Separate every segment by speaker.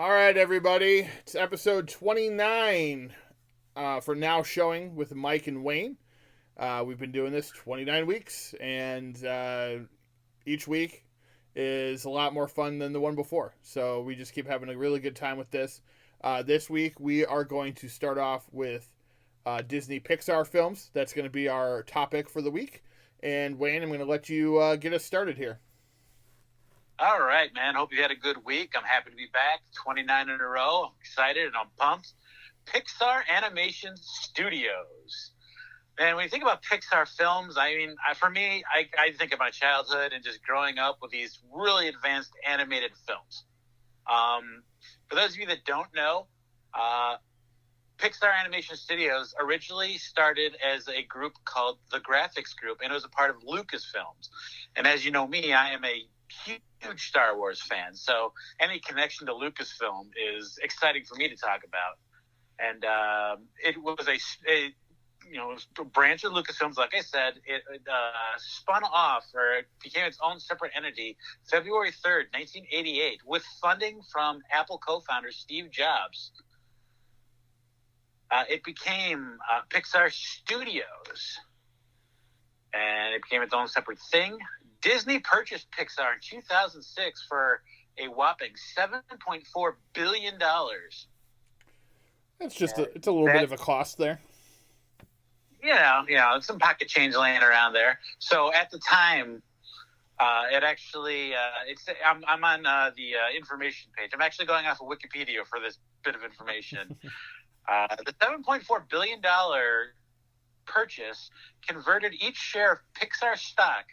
Speaker 1: All right, everybody. It's episode 29 for Now Showing with Mike and Wayne. We've been doing this 29 weeks, and each week is a lot more fun than the one before. So we just keep having a really good time with this. This week, we are going to start off with Disney Pixar films. That's going to be our topic for the week. And Wayne, I'm going to let you get us started here.
Speaker 2: All right, man. Hope you had a good week. I'm happy to be back. 29 in a row. I'm excited and I'm pumped. Pixar Animation Studios. And when you think about Pixar films, for me, I think of my childhood and just growing up with these really advanced animated films. For those of you that don't know, Pixar Animation Studios originally started as a group called the Graphics Group, and it was a part of Lucasfilms. And as you know me, I am a huge Star Wars fan, so any connection to Lucasfilm is exciting for me to talk about. And it was a branch of Lucasfilms. Like I said, it spun off, or it became its own separate entity, February 3rd, 1988, with funding from Apple co-founder Steve Jobs. It became Pixar Studios, and it became its own separate thing. Disney purchased Pixar in 2006 for a whopping $7.4 billion.
Speaker 1: It's just it's a little bit of a cost there.
Speaker 2: Some pocket change laying around there. So at the time, it actually, I'm on the information page. I'm actually going off of Wikipedia for this bit of information. The $7.4 billion purchase converted each share of Pixar stock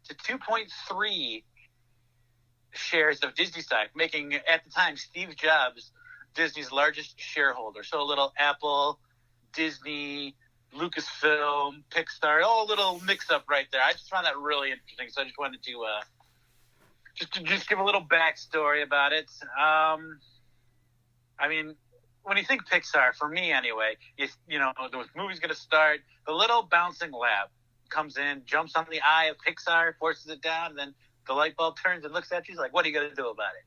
Speaker 2: to 2.3 shares of Disney stock, making, at the time, Steve Jobs Disney's largest shareholder. So a little Apple, Disney, Lucasfilm, Pixar, all a little mix-up right there. I just found that really interesting, so I just wanted to just give a little backstory about it. When you think Pixar, for me anyway, the movie's going to start, the little bouncing lab comes in, jumps on the eye of Pixar, forces it down, and then the light bulb turns and looks at you. He's like, what are you going to do about it?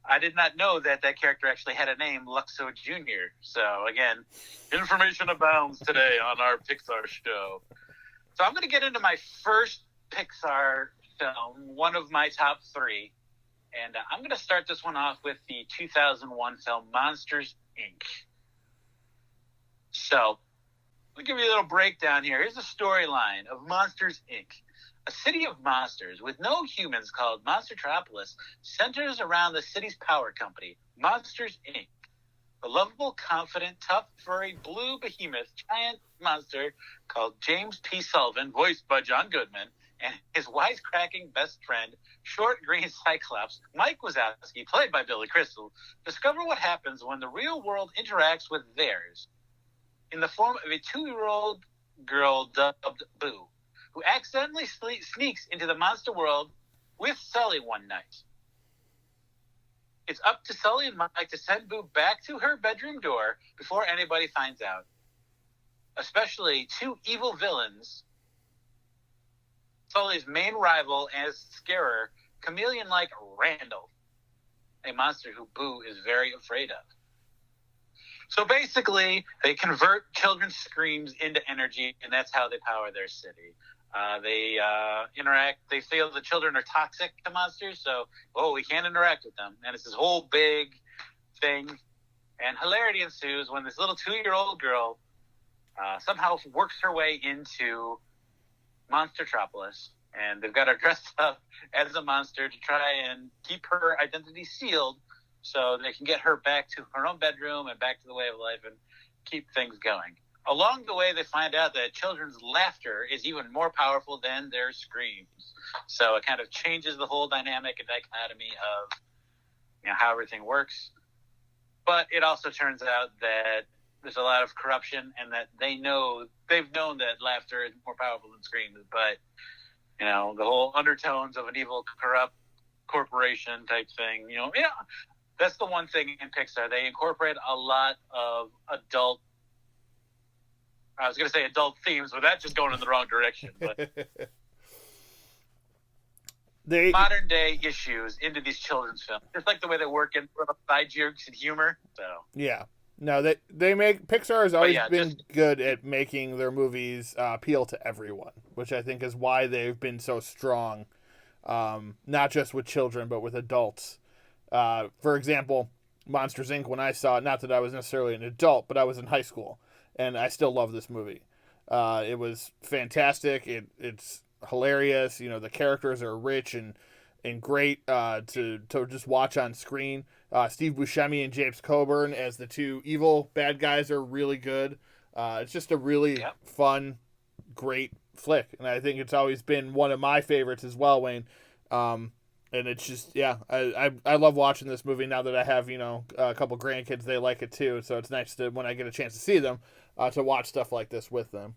Speaker 2: I did not know that character actually had a name, Luxo Jr. So, again, information abounds today on our Pixar show. So I'm going to get into my first Pixar film, one of my top three. And I'm going to start this one off with the 2001 film Monsters, Inc. So, let me give you a little breakdown here. Here's the storyline of Monsters, Inc. A city of monsters with no humans called Monstertropolis centers around the city's power company, Monsters, Inc. The lovable, confident, tough, furry, blue behemoth giant monster called James P. Sullivan, voiced by John Goodman, and his wisecracking best friend, short green Cyclops, Mike Wazowski, played by Billy Crystal, discover what happens when the real world interacts with theirs, in the form of a 2-year-old girl dubbed Boo, who accidentally sneaks into the monster world with Sully one night. It's up to Sully and Mike to send Boo back to her bedroom door before anybody finds out. Especially two evil villains, Sully's main rival as Scarer, chameleon-like Randall, a monster who Boo is very afraid of. So basically, they convert children's screams into energy, and that's how they power their city. They interact. They feel the children are toxic to monsters, so, we can't interact with them. And it's this whole big thing. And hilarity ensues when this little 2-year-old girl somehow works her way into Monstertropolis. And they've got her dressed up as a monster to try and keep her identity sealed so they can get her back to her own bedroom and back to the way of life and keep things going. Along the way, they find out that children's laughter is even more powerful than their screams. So it kind of changes the whole dynamic and dichotomy of how everything works. But it also turns out that there's a lot of corruption and that they've known that laughter is more powerful than screams. But, the whole undertones of an evil, corrupt corporation type thing, that's the one thing in Pixar. They incorporate a lot of adult themes, but that's just going in the wrong direction. But modern day issues into these children's films. Just like the way they work in side jokes and humor. So
Speaker 1: yeah. No, Pixar has always been good at making their movies appeal to everyone, which I think is why they've been so strong, not just with children, but with adults. For example, Monsters, Inc., when I saw it, not that I was necessarily an adult, but I was in high school, and I still love this movie. It was fantastic. It's hilarious. You know, the characters are rich and great to just watch on screen. Steve Buscemi and James Coburn as the two evil bad guys are really good. It's just a really fun, great flick, and I think it's always been one of my favorites as well, Wayne. And it's just, I love watching this movie now that I have, a couple grandkids. They like it too, so it's nice to, when I get a chance to see them, to watch stuff like this with them.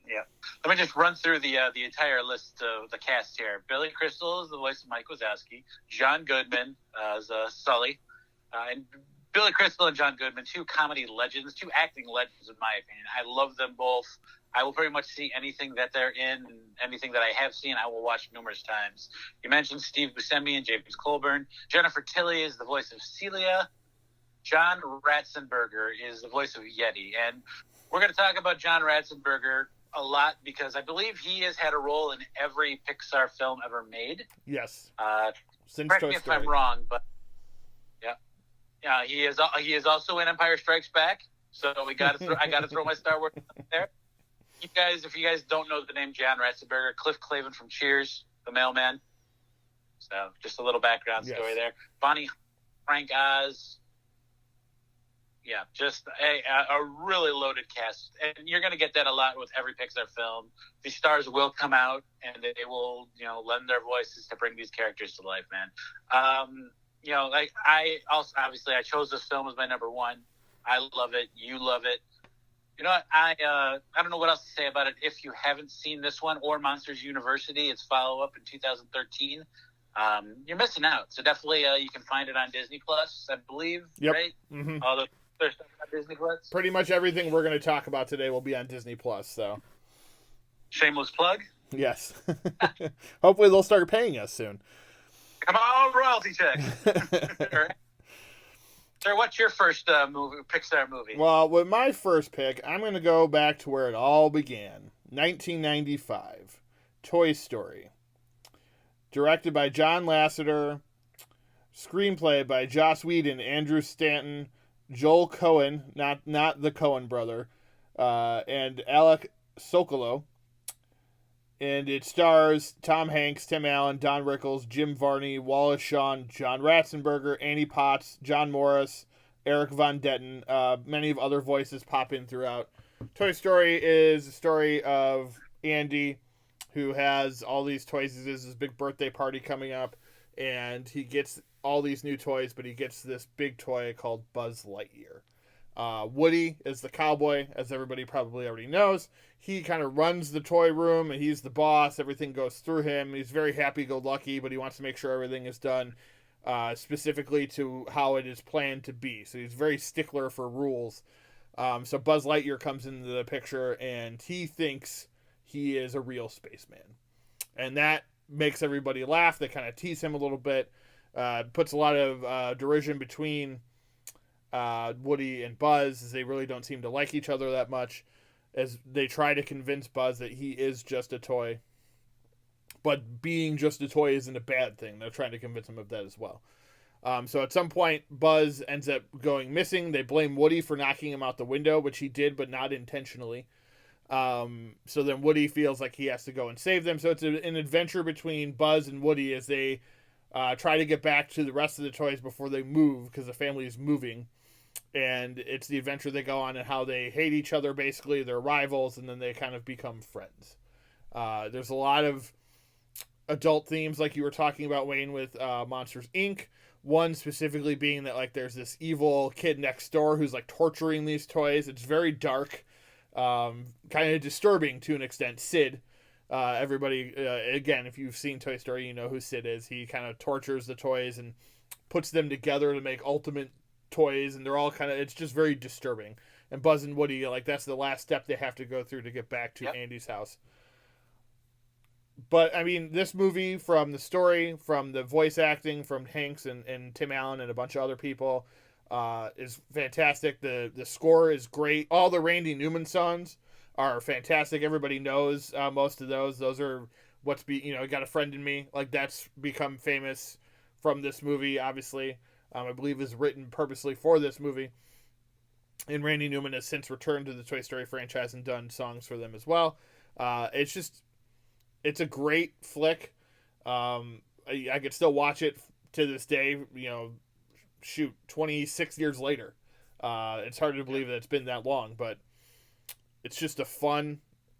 Speaker 2: Yeah. Let me just run through the entire list of the cast here. Billy Crystal is the voice of Mike Wazowski. John Goodman as Sully. And Billy Crystal and John Goodman, two comedy legends, two acting legends in my opinion. I love them both. I will pretty much see anything that they're in, and anything that I have seen, I will watch numerous times. You mentioned Steve Buscemi and James Coburn. Jennifer Tilly is the voice of Celia. John Ratzenberger is the voice of Yeti. And we're going to talk about John Ratzenberger a lot because I believe he has had a role in every Pixar film ever made.
Speaker 1: Yes.
Speaker 2: Since correct me if I'm wrong, but yeah, he is also in Empire Strikes Back. So I got to throw my Star Wars out there. If you guys don't know the name John Ratzenberger, Cliff Clavin from Cheers, the mailman. So just a little background story there. Bonnie, Frank Oz. Yeah, just a really loaded cast. And you're going to get that a lot with every Pixar film. These stars will come out, and they will, lend their voices to bring these characters to life, man. I chose this film as my number one. I love it. You love it. You know what? I don't know what else to say about it. If you haven't seen this one or Monsters University, its follow-up in 2013, you're missing out. So definitely you can find it on Disney Plus, I believe, right?
Speaker 1: Mm-hmm.
Speaker 2: All the other stuff on Disney Plus.
Speaker 1: Pretty much everything we're going to talk about today will be on Disney Plus. So
Speaker 2: shameless plug.
Speaker 1: Yes. Hopefully they'll start paying us soon.
Speaker 2: Come on, royalty check. Sir, what's your first Pixar movie?
Speaker 1: Well, with my first pick, I'm going to go back to where it all began. 1995. Toy Story. Directed by John Lasseter. Screenplay by Joss Whedon, Andrew Stanton, Joel Cohen, not the Cohen brother, and Alec Sokolow. And it stars Tom Hanks, Tim Allen, Don Rickles, Jim Varney, Wallace Shawn, John Ratzenberger, Annie Potts, John Morris, Eric Von Detten. Many of other voices pop in throughout. Toy Story is a story of Andy, who has all these toys. There's his big birthday party coming up, and he gets all these new toys, but he gets this big toy called Buzz Lightyear. Woody is the cowboy, as everybody probably already knows. He kind of runs the toy room, and he's the boss. Everything goes through him. He's very happy-go-lucky, but he wants to make sure everything is done specifically to how it is planned to be. So he's very stickler for rules. So Buzz Lightyear comes into the picture, and he thinks he is a real spaceman. And that makes everybody laugh. They kind of tease him a little bit. Puts a lot of derision between Woody and Buzz, as they really don't seem to like each other that much, as they try to convince Buzz that he is just a toy. But being just a toy isn't a bad thing. They're trying to convince him of that as well. So at some point, Buzz ends up going missing. They blame Woody for knocking him out the window, which he did, but not intentionally. So then Woody feels like he has to go and save them. So it's an adventure between Buzz and Woody as they try to get back to the rest of the toys before they move, because the family is moving. And it's the adventure they go on and how they hate each other, basically. They're rivals, and then they kind of become friends. There's a lot of adult themes, like you were talking about, Wayne, with Monsters, Inc. One specifically being that, like, there's this evil kid next door who's, like, torturing these toys. It's very dark, kind of disturbing to an extent. Sid, everybody, again, if you've seen Toy Story, you know who Sid is. He kind of tortures the toys and puts them together to make ultimate toys, and they're all kind of, it's just very disturbing. And Buzz and Woody, like, that's the last step they have to go through to get back to Andy's house. But I mean, this movie, from the story, from the voice acting, from Hanks and Tim Allen and a bunch of other people, is fantastic. The score is great. All the Randy Newman songs are fantastic. Everybody knows most of those. Those are what's Got a Friend in Me. Like, that's become famous from this movie. Obviously, I believe is written purposely for this movie. And Randy Newman has since returned to the Toy Story franchise and done songs for them as well. It's a great flick. I could still watch it to this day. 26 years later. It's hard to believe that it's been that long, but it's just a fun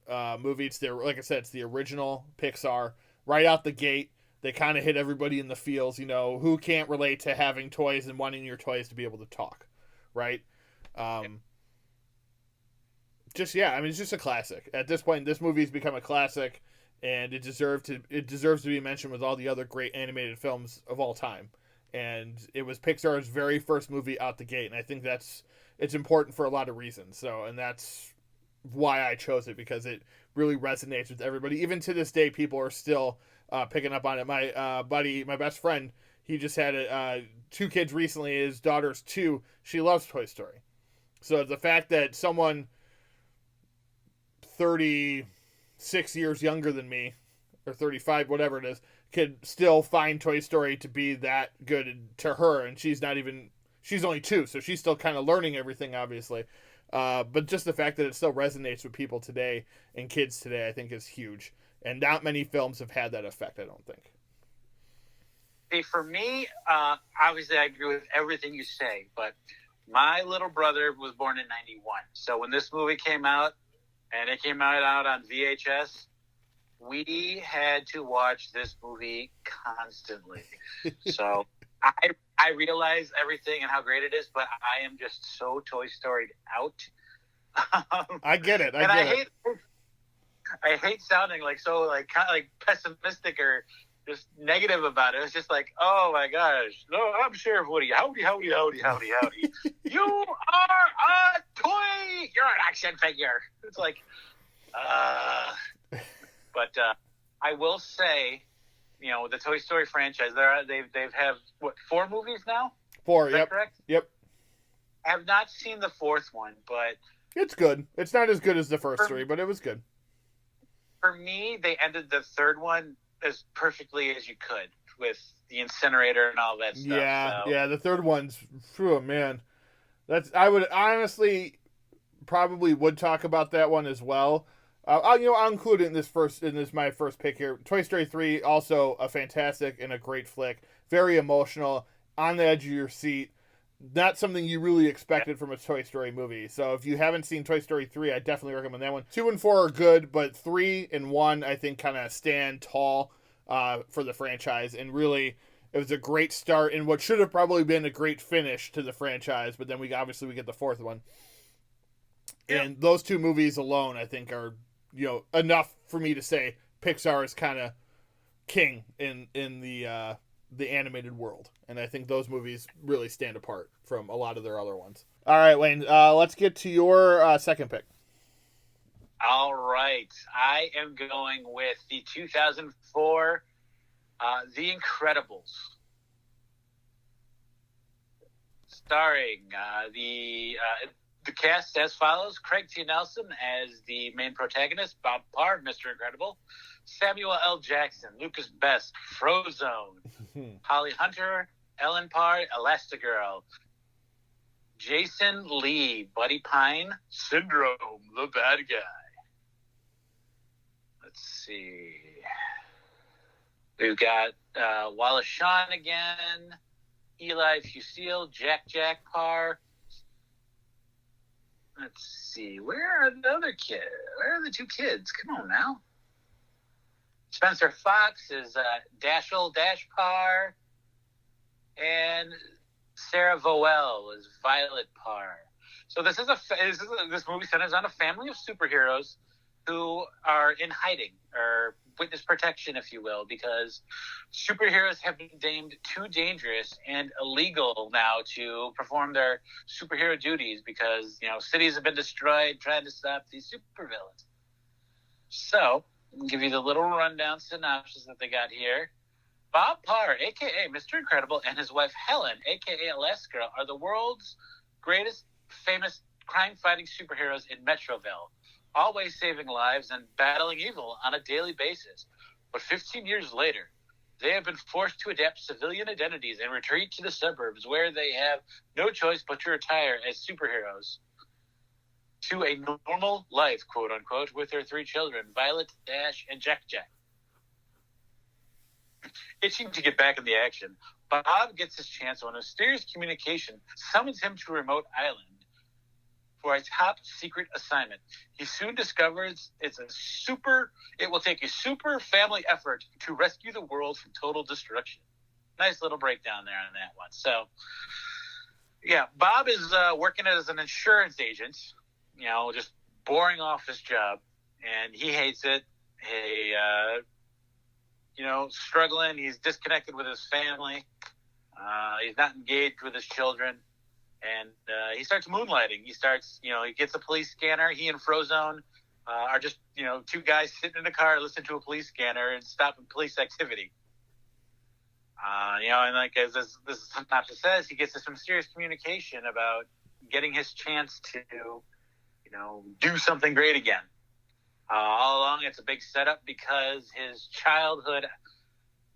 Speaker 1: movie. Like I said, it's the original Pixar. Right out the gate, they kind of hit everybody in the feels. Who can't relate to having toys and wanting your toys to be able to talk, right? It's just a classic. At this point, this movie's become a classic, and it deserves to be mentioned with all the other great animated films of all time. And it was Pixar's very first movie out the gate, and I think it's important for a lot of reasons. So, and that's why I chose it, because it really resonates with everybody. Even to this day, people are still picking up on it. My buddy, my best friend, he just had 2 kids recently. His daughter's 2. She loves Toy Story. So the fact that someone 36 years younger than me, or 35, whatever it is, could still find Toy Story to be that good to her, and she's only 2, so she's still kind of learning everything, obviously. But just the fact that it still resonates with people today and kids today, I think, is huge. And not many films have had that effect, I don't think.
Speaker 2: See, for me, obviously I agree with everything you say, but my little brother was born in 91. So when this movie came out, and it came out on VHS, we had to watch this movie constantly. So I realize everything and how great it is, but I am just so Toy Story'd out.
Speaker 1: I get it.
Speaker 2: I hate sounding like kind of like pessimistic or just negative about it. It's just like, oh my gosh, no, I'm Sheriff Woody. Howdy, howdy, howdy, howdy, howdy. You are a toy. You're an action figure. It's like, but I will say, the Toy Story franchise, they've have what, 4 movies now?
Speaker 1: 4,
Speaker 2: Is that
Speaker 1: yep.
Speaker 2: correct?
Speaker 1: Yep.
Speaker 2: I have not seen the 4th one, but
Speaker 1: it's good. It's not as good as the first 3, but it was good.
Speaker 2: For me, they ended the 3rd one as perfectly as you could, with the incinerator and all that stuff.
Speaker 1: Yeah, the 3rd one's, oh man, I would honestly probably would talk about that one as well. I'll include it in this my first pick here. Toy Story 3, also a fantastic and a great flick, very emotional, on the edge of your seat. Not something you really expected from a Toy Story movie. So if you haven't seen Toy Story 3, I definitely recommend that one. 2 and 4 are good, but 3 and 1, I think, kind of stand tall for the franchise. And really, it was a great start and what should have probably been a great finish to the franchise. But then we get the 4th one. Yeah. And those 2 movies alone, I think, are enough for me to say Pixar is kind of king in the animated world, and I think those movies really stand apart from a lot of their other ones. All right, Wayne, let's get to your second pick.
Speaker 2: All right, I am going with the 2004 The Incredibles, starring the cast as follows: Craig T. Nelson as the main protagonist, Bob Parr, Mr. Incredible, Samuel L. Jackson, Lucas Best, Frozone, Holly Hunter, Ellen Parr, Elastigirl, Jason Lee, Buddy Pine, Syndrome, the bad guy. Let's see. We've got Wallace Shawn again, Eli Fusil, Jack Parr. Let's see. Where are the other kids? Where are the 2 kids? Come on now. Spencer Fox is Dashiell Parr, and Sarah Vowell is Violet Parr. So this movie centers on a family of superheroes who are in hiding, or witness protection, if you will, because superheroes have been deemed too dangerous and illegal now to perform their superhero duties because cities have been destroyed trying to stop these supervillains. So I'll give you the little rundown synopsis that they got here. Bob Parr, a.k.a. Mr. Incredible, and his wife Helen, a.k.a. Alaska, are the world's greatest famous crime-fighting superheroes in Metroville, always saving lives and battling evil on a daily basis. But 15 years later, they have been forced to adapt civilian identities and retreat to the suburbs, where they have no choice but to retire as superheroes to a normal life, quote-unquote, with their 3 children, Violet, Dash, and Jack Jack. Itching to get back in the action, Bob gets his chance when a mysterious communication summons him to a remote island for a top-secret assignment. He soon discovers it will take a super family effort to rescue the world from total destruction. Nice little breakdown there on that one. So, yeah, Bob is working as an insurance agent, just boring off his job, and he hates it. Struggling. He's disconnected with his family. He's not engaged with his children. And he starts moonlighting. He gets a police scanner. He and Frozone are just, 2 guys sitting in a car, listening to a police scanner and stopping police activity. And like as this synopsis says, he gets some serious communication about getting his chance to, do something great again. All along, it's a big setup because his childhood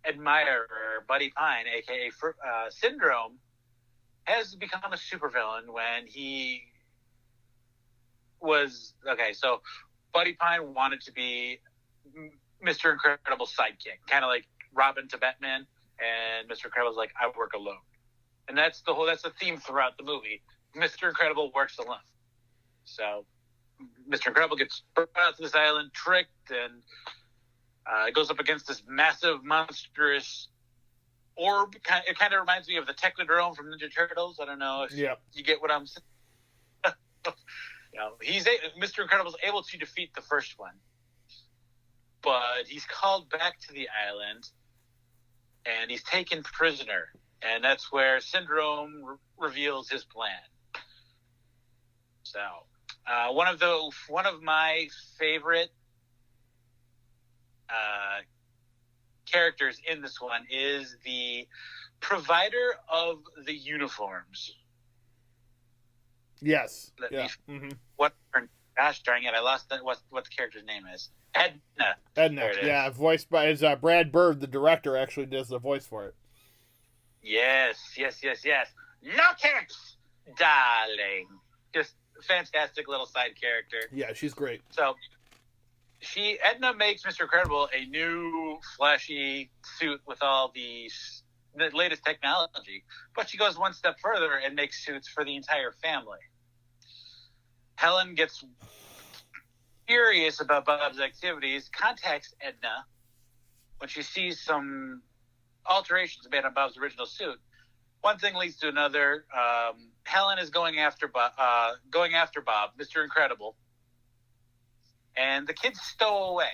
Speaker 2: admirer, Buddy Pine, a.k.a. Syndrome, has become a supervillain when he was... Okay, so Buddy Pine wanted to be Mr. Incredible's sidekick, kind of like Robin to Batman, and Mr. Incredible's like, I work alone. And that's the theme throughout the movie. Mr. Incredible works alone. So Mr. Incredible gets brought out to this island, tricked, and goes up against this massive, monstrous orb. It kind of reminds me of the Technodrome from Ninja Turtles. I don't know if you get what I'm saying. Mr. Incredible's able to defeat the first one, but he's called back to the island, and he's taken prisoner, and that's where Syndrome reveals his plan. So, one of my favorite characters in this one is the provider of the uniforms.
Speaker 1: Yes. Yeah.
Speaker 2: Gosh darn it! I lost what the character's name is. Edna.
Speaker 1: Yeah, voiced by Brad Bird, the director, actually does the voice for it.
Speaker 2: Yes. Look it, darling. Just fantastic little side character.
Speaker 1: Yeah, she's great.
Speaker 2: So Edna makes Mr. Incredible a new flashy suit with all the latest technology, but she goes one step further and makes suits for the entire family. Helen gets furious about Bob's activities, contacts Edna when she sees some alterations made on Bob's original suit. One thing leads to another. Helen is going after Bob, Mr. Incredible, and the kids stow away.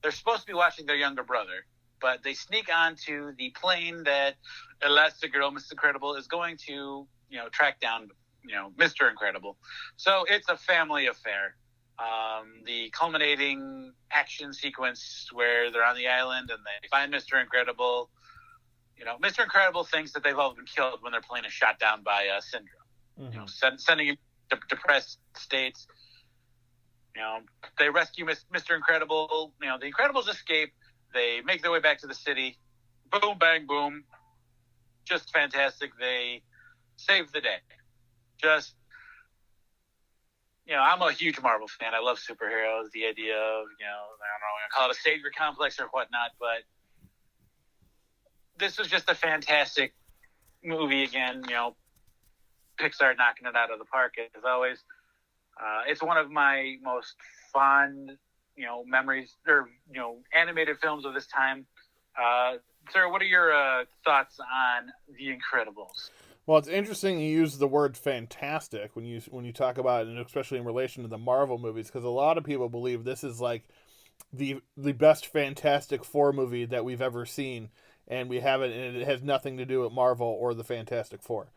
Speaker 2: They're supposed to be watching their younger brother, but they sneak onto the plane that Elastigirl, Mr. Incredible, is going to, track down, Mr. Incredible. So it's a family affair. The culminating action sequence where they're on the island and they find Mr. Incredible. Mr. Incredible thinks that they've all been killed when their plane is shot down by Syndrome. Mm-hmm. Sending him to depressed states. They rescue Mr. Incredible. The Incredibles escape. They make their way back to the city. Boom, bang, boom. Just fantastic. They save the day. I'm a huge Marvel fan. I love superheroes. The idea of, I don't know, I call it a savior complex or whatnot, but this was just a fantastic movie again. Pixar knocking it out of the park as always. It's one of my most fond, memories or animated films of this time. Sir, what are your thoughts on The Incredibles?
Speaker 1: Well, it's interesting you use the word fantastic when you talk about it, and especially in relation to the Marvel movies, because a lot of people believe this is like the best Fantastic Four movie that we've ever seen, and we haven't, and it has nothing to do with Marvel or the Fantastic Four.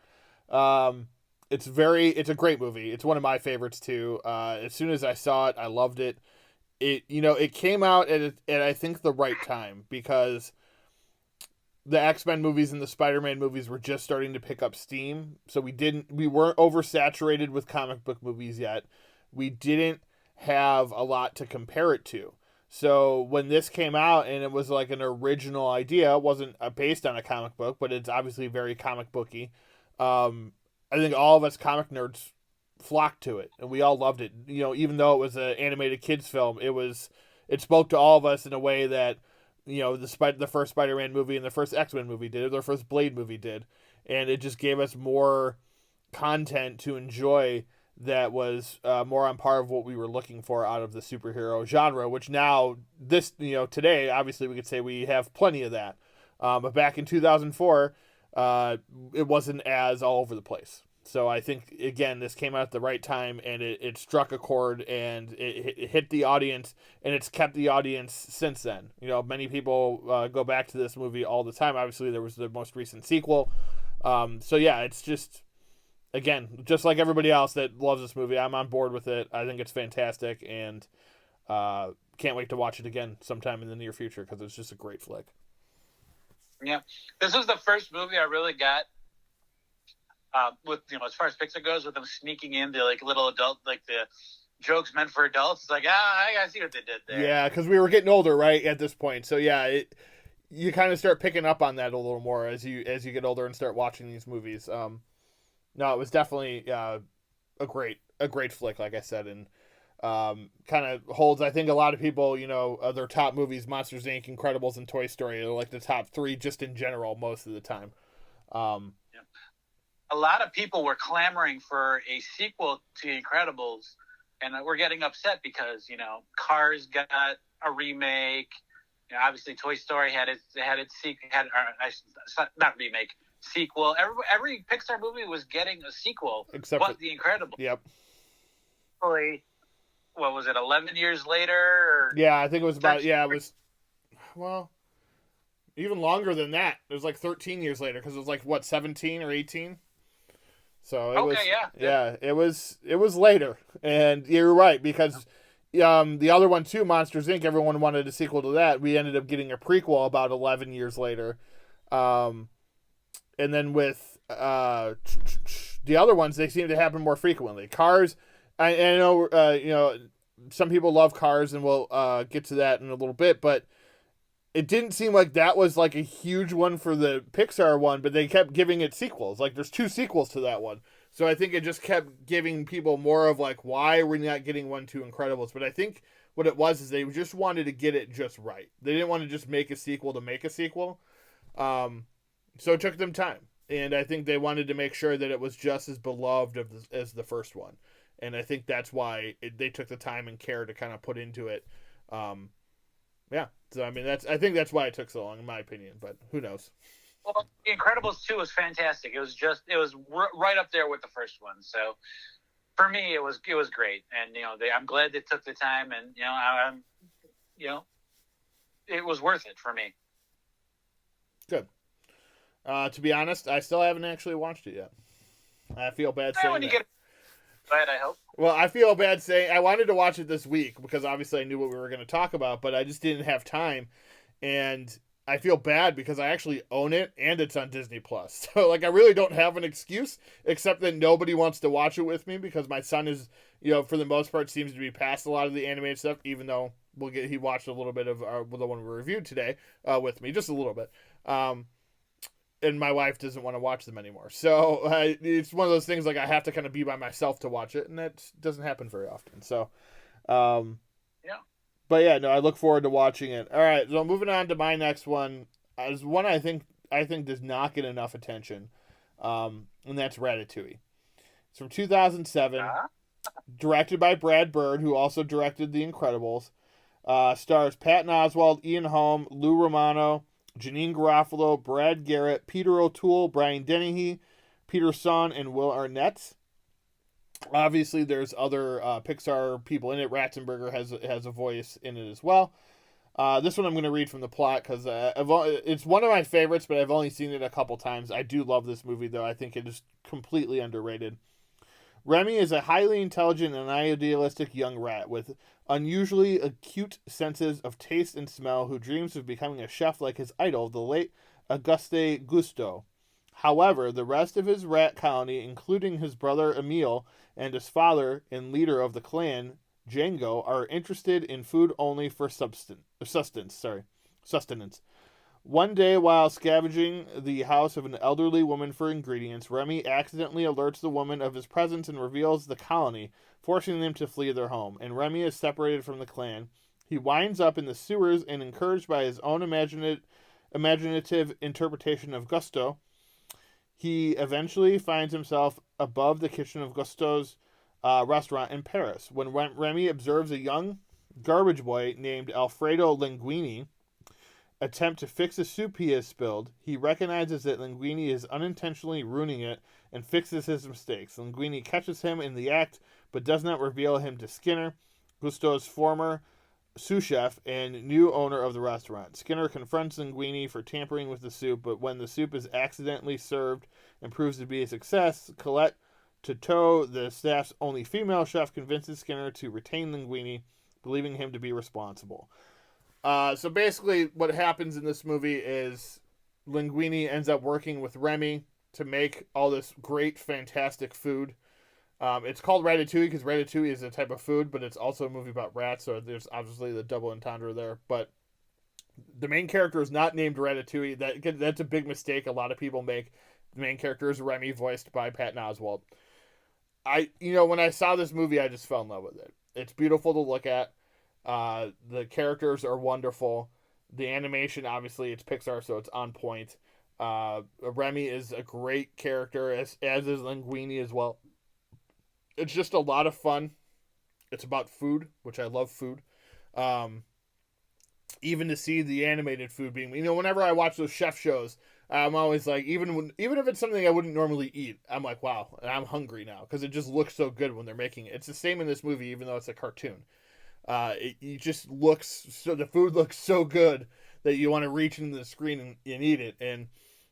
Speaker 1: It's a great movie. It's one of my favorites too. As soon as I saw it, I loved it. it came out at I think the right time, because the X-Men movies and the Spider-Man movies were just starting to pick up steam. So we weren't oversaturated with comic book movies yet. We didn't have a lot to compare it to. So when this came out and it was like an original idea, it wasn't based on a comic book, but it's obviously very comic booky. I think all of us comic nerds flocked to it, and we all loved it. Even though it was an animated kids film, it spoke to all of us in a way that the first Spider-Man movie and the first X-Men movie did, or the first Blade movie did, and it just gave us more content to enjoy that was more on par of what we were looking for out of the superhero genre, which now, today, obviously we could say we have plenty of that. But back in 2004, it wasn't as all over the place. So I think, again, this came out at the right time, and it struck a chord, and it hit the audience, and it's kept the audience since then. Many people go back to this movie all the time. Obviously, there was the most recent sequel. So yeah, it's just, again, just like everybody else that loves this movie, I'm on board with it. I think it's fantastic, and can't wait to watch it again sometime in the near future, because it's just a great flick.
Speaker 2: Yeah, this was the first movie I really got with as far as Pixar goes, with them sneaking in the little adult, the jokes meant for adults. It's like, I see what they did there.
Speaker 1: Yeah, because we were getting older, right, at this point. So yeah, you kind of start picking up on that a little more as you get older and start watching these movies. No, it was definitely a great flick, like I said, and kind of holds, I think, a lot of people, their top movies, Monsters, Inc., Incredibles, and Toy Story, are like the top three just in general most of the time.
Speaker 2: A lot of people were clamoring for a sequel to Incredibles, and we're getting upset because Cars got a remake. Obviously, Toy Story had its sequel. Not remake, sequel. Every Pixar movie was getting a sequel, but The Incredibles.
Speaker 1: Yep.
Speaker 2: What was it? 11 years later?
Speaker 1: Yeah, I think it was about. Yeah, it was. Well, even longer than that. It was like 13 years later, because it was like 17 or 18. So it was later, and you're right, because the other one too, Monsters Inc., everyone wanted a sequel to that. We ended up getting a prequel about 11 years later, and then with the other ones, they seem to happen more frequently. Cars, I know some people love Cars, and we'll get to that in a little bit, but it didn't seem like that was like a huge one for the Pixar one, but they kept giving it sequels. Like, there's 2 sequels to that one. So I think it just kept giving people more of like, why are we not getting 1, 2 Incredibles? But I think what it was is they just wanted to get it just right. They didn't want to just make a sequel to make a sequel. So it took them time. And I think they wanted to make sure that it was just as beloved as the first one. And I think that's why they took the time and care to kind of put into it. Yeah. So, I mean, I think that's why it took so long, in my opinion, but who knows?
Speaker 2: Well, The Incredibles 2 was fantastic. It was right up there with the first one. So for me, it was great. And, I'm glad they took the time, and, it was worth it for me.
Speaker 1: Good. To be honest, I still haven't actually watched it yet. I feel bad saying that.
Speaker 2: Glad, I hope.
Speaker 1: Well, I feel bad saying I wanted to watch it this week because obviously I knew what we were going to talk about, but I just didn't have time, and I feel bad because I actually own it and it's on Disney Plus. So I really don't have an excuse except that nobody wants to watch it with me because my son is, for the most part, seems to be past a lot of the animated stuff. Even though he watched a little bit of the one we reviewed today with me, just a little bit. And my wife doesn't want to watch them anymore. So it's one of those things I have to kind of be by myself to watch it, and that doesn't happen very often. So, yeah. But yeah, no, I look forward to watching it. All right, so moving on to my next one is one I think does not get enough attention, and that's Ratatouille. It's from 2007, directed by Brad Bird, who also directed The Incredibles. Stars Patton Oswalt, Ian Holm, Lou Romano, Janine Garofalo, Brad Garrett, Peter O'Toole, Brian Dennehy, Peter Son, and Will Arnett. Obviously, there's other Pixar people in it. Ratzenberger has a voice in it as well. This one I'm going to read from the plot because it's one of my favorites, but I've only seen it a couple times. I do love this movie, though. I think it is completely underrated. Remy is a highly intelligent and idealistic young rat with unusually acute senses of taste and smell who dreams of becoming a chef like his idol, the late Auguste Gusteau. However, the rest of his rat colony, including his brother Emile and his father and leader of the clan, Django, are interested in food only for sustenance. One day, while scavenging the house of an elderly woman for ingredients, Remy accidentally alerts the woman of his presence and reveals the colony, forcing them to flee their home. And Remy is separated from the clan. He winds up in the sewers and, encouraged by his own imaginative interpretation of Gusto, he eventually finds himself above the kitchen of Gusto's restaurant in Paris. When Remy observes a young garbage boy named Alfredo Linguini attempt to fix a soup he has spilled, he recognizes that Linguini is unintentionally ruining it and fixes his mistakes. Linguini catches him in the act, but does not reveal him to Skinner, Gusto's former sous chef and new owner of the restaurant. Skinner confronts Linguini for tampering with the soup, but when the soup is accidentally served and proves to be a success, Colette Totto, the staff's only female chef, convinces Skinner to retain Linguini, believing him to be responsible. So basically what happens in this movie is Linguini ends up working with Remy to make all this great, fantastic food. It's called Ratatouille because Ratatouille is a type of food, but it's also a movie about rats, so there's obviously the double entendre there. But the main character is not named Ratatouille. That's a big mistake a lot of people make. The main character is Remy, voiced by Patton Oswalt. When I saw this movie, I just fell in love with it. It's beautiful to look at. The characters are wonderful. The animation, obviously, it's Pixar, so it's on point. Remy is a great character, as is Linguini as well. It's just a lot of fun. It's about food, which I love food. Even to see the animated food being, whenever I watch those chef shows, I'm always like, even if it's something I wouldn't normally eat, I'm like, wow, I'm hungry now because it just looks so good when they're making it. It's the same in this movie, even though it's a cartoon. It just looks so. The food looks so good that you want to reach into the screen and eat it. And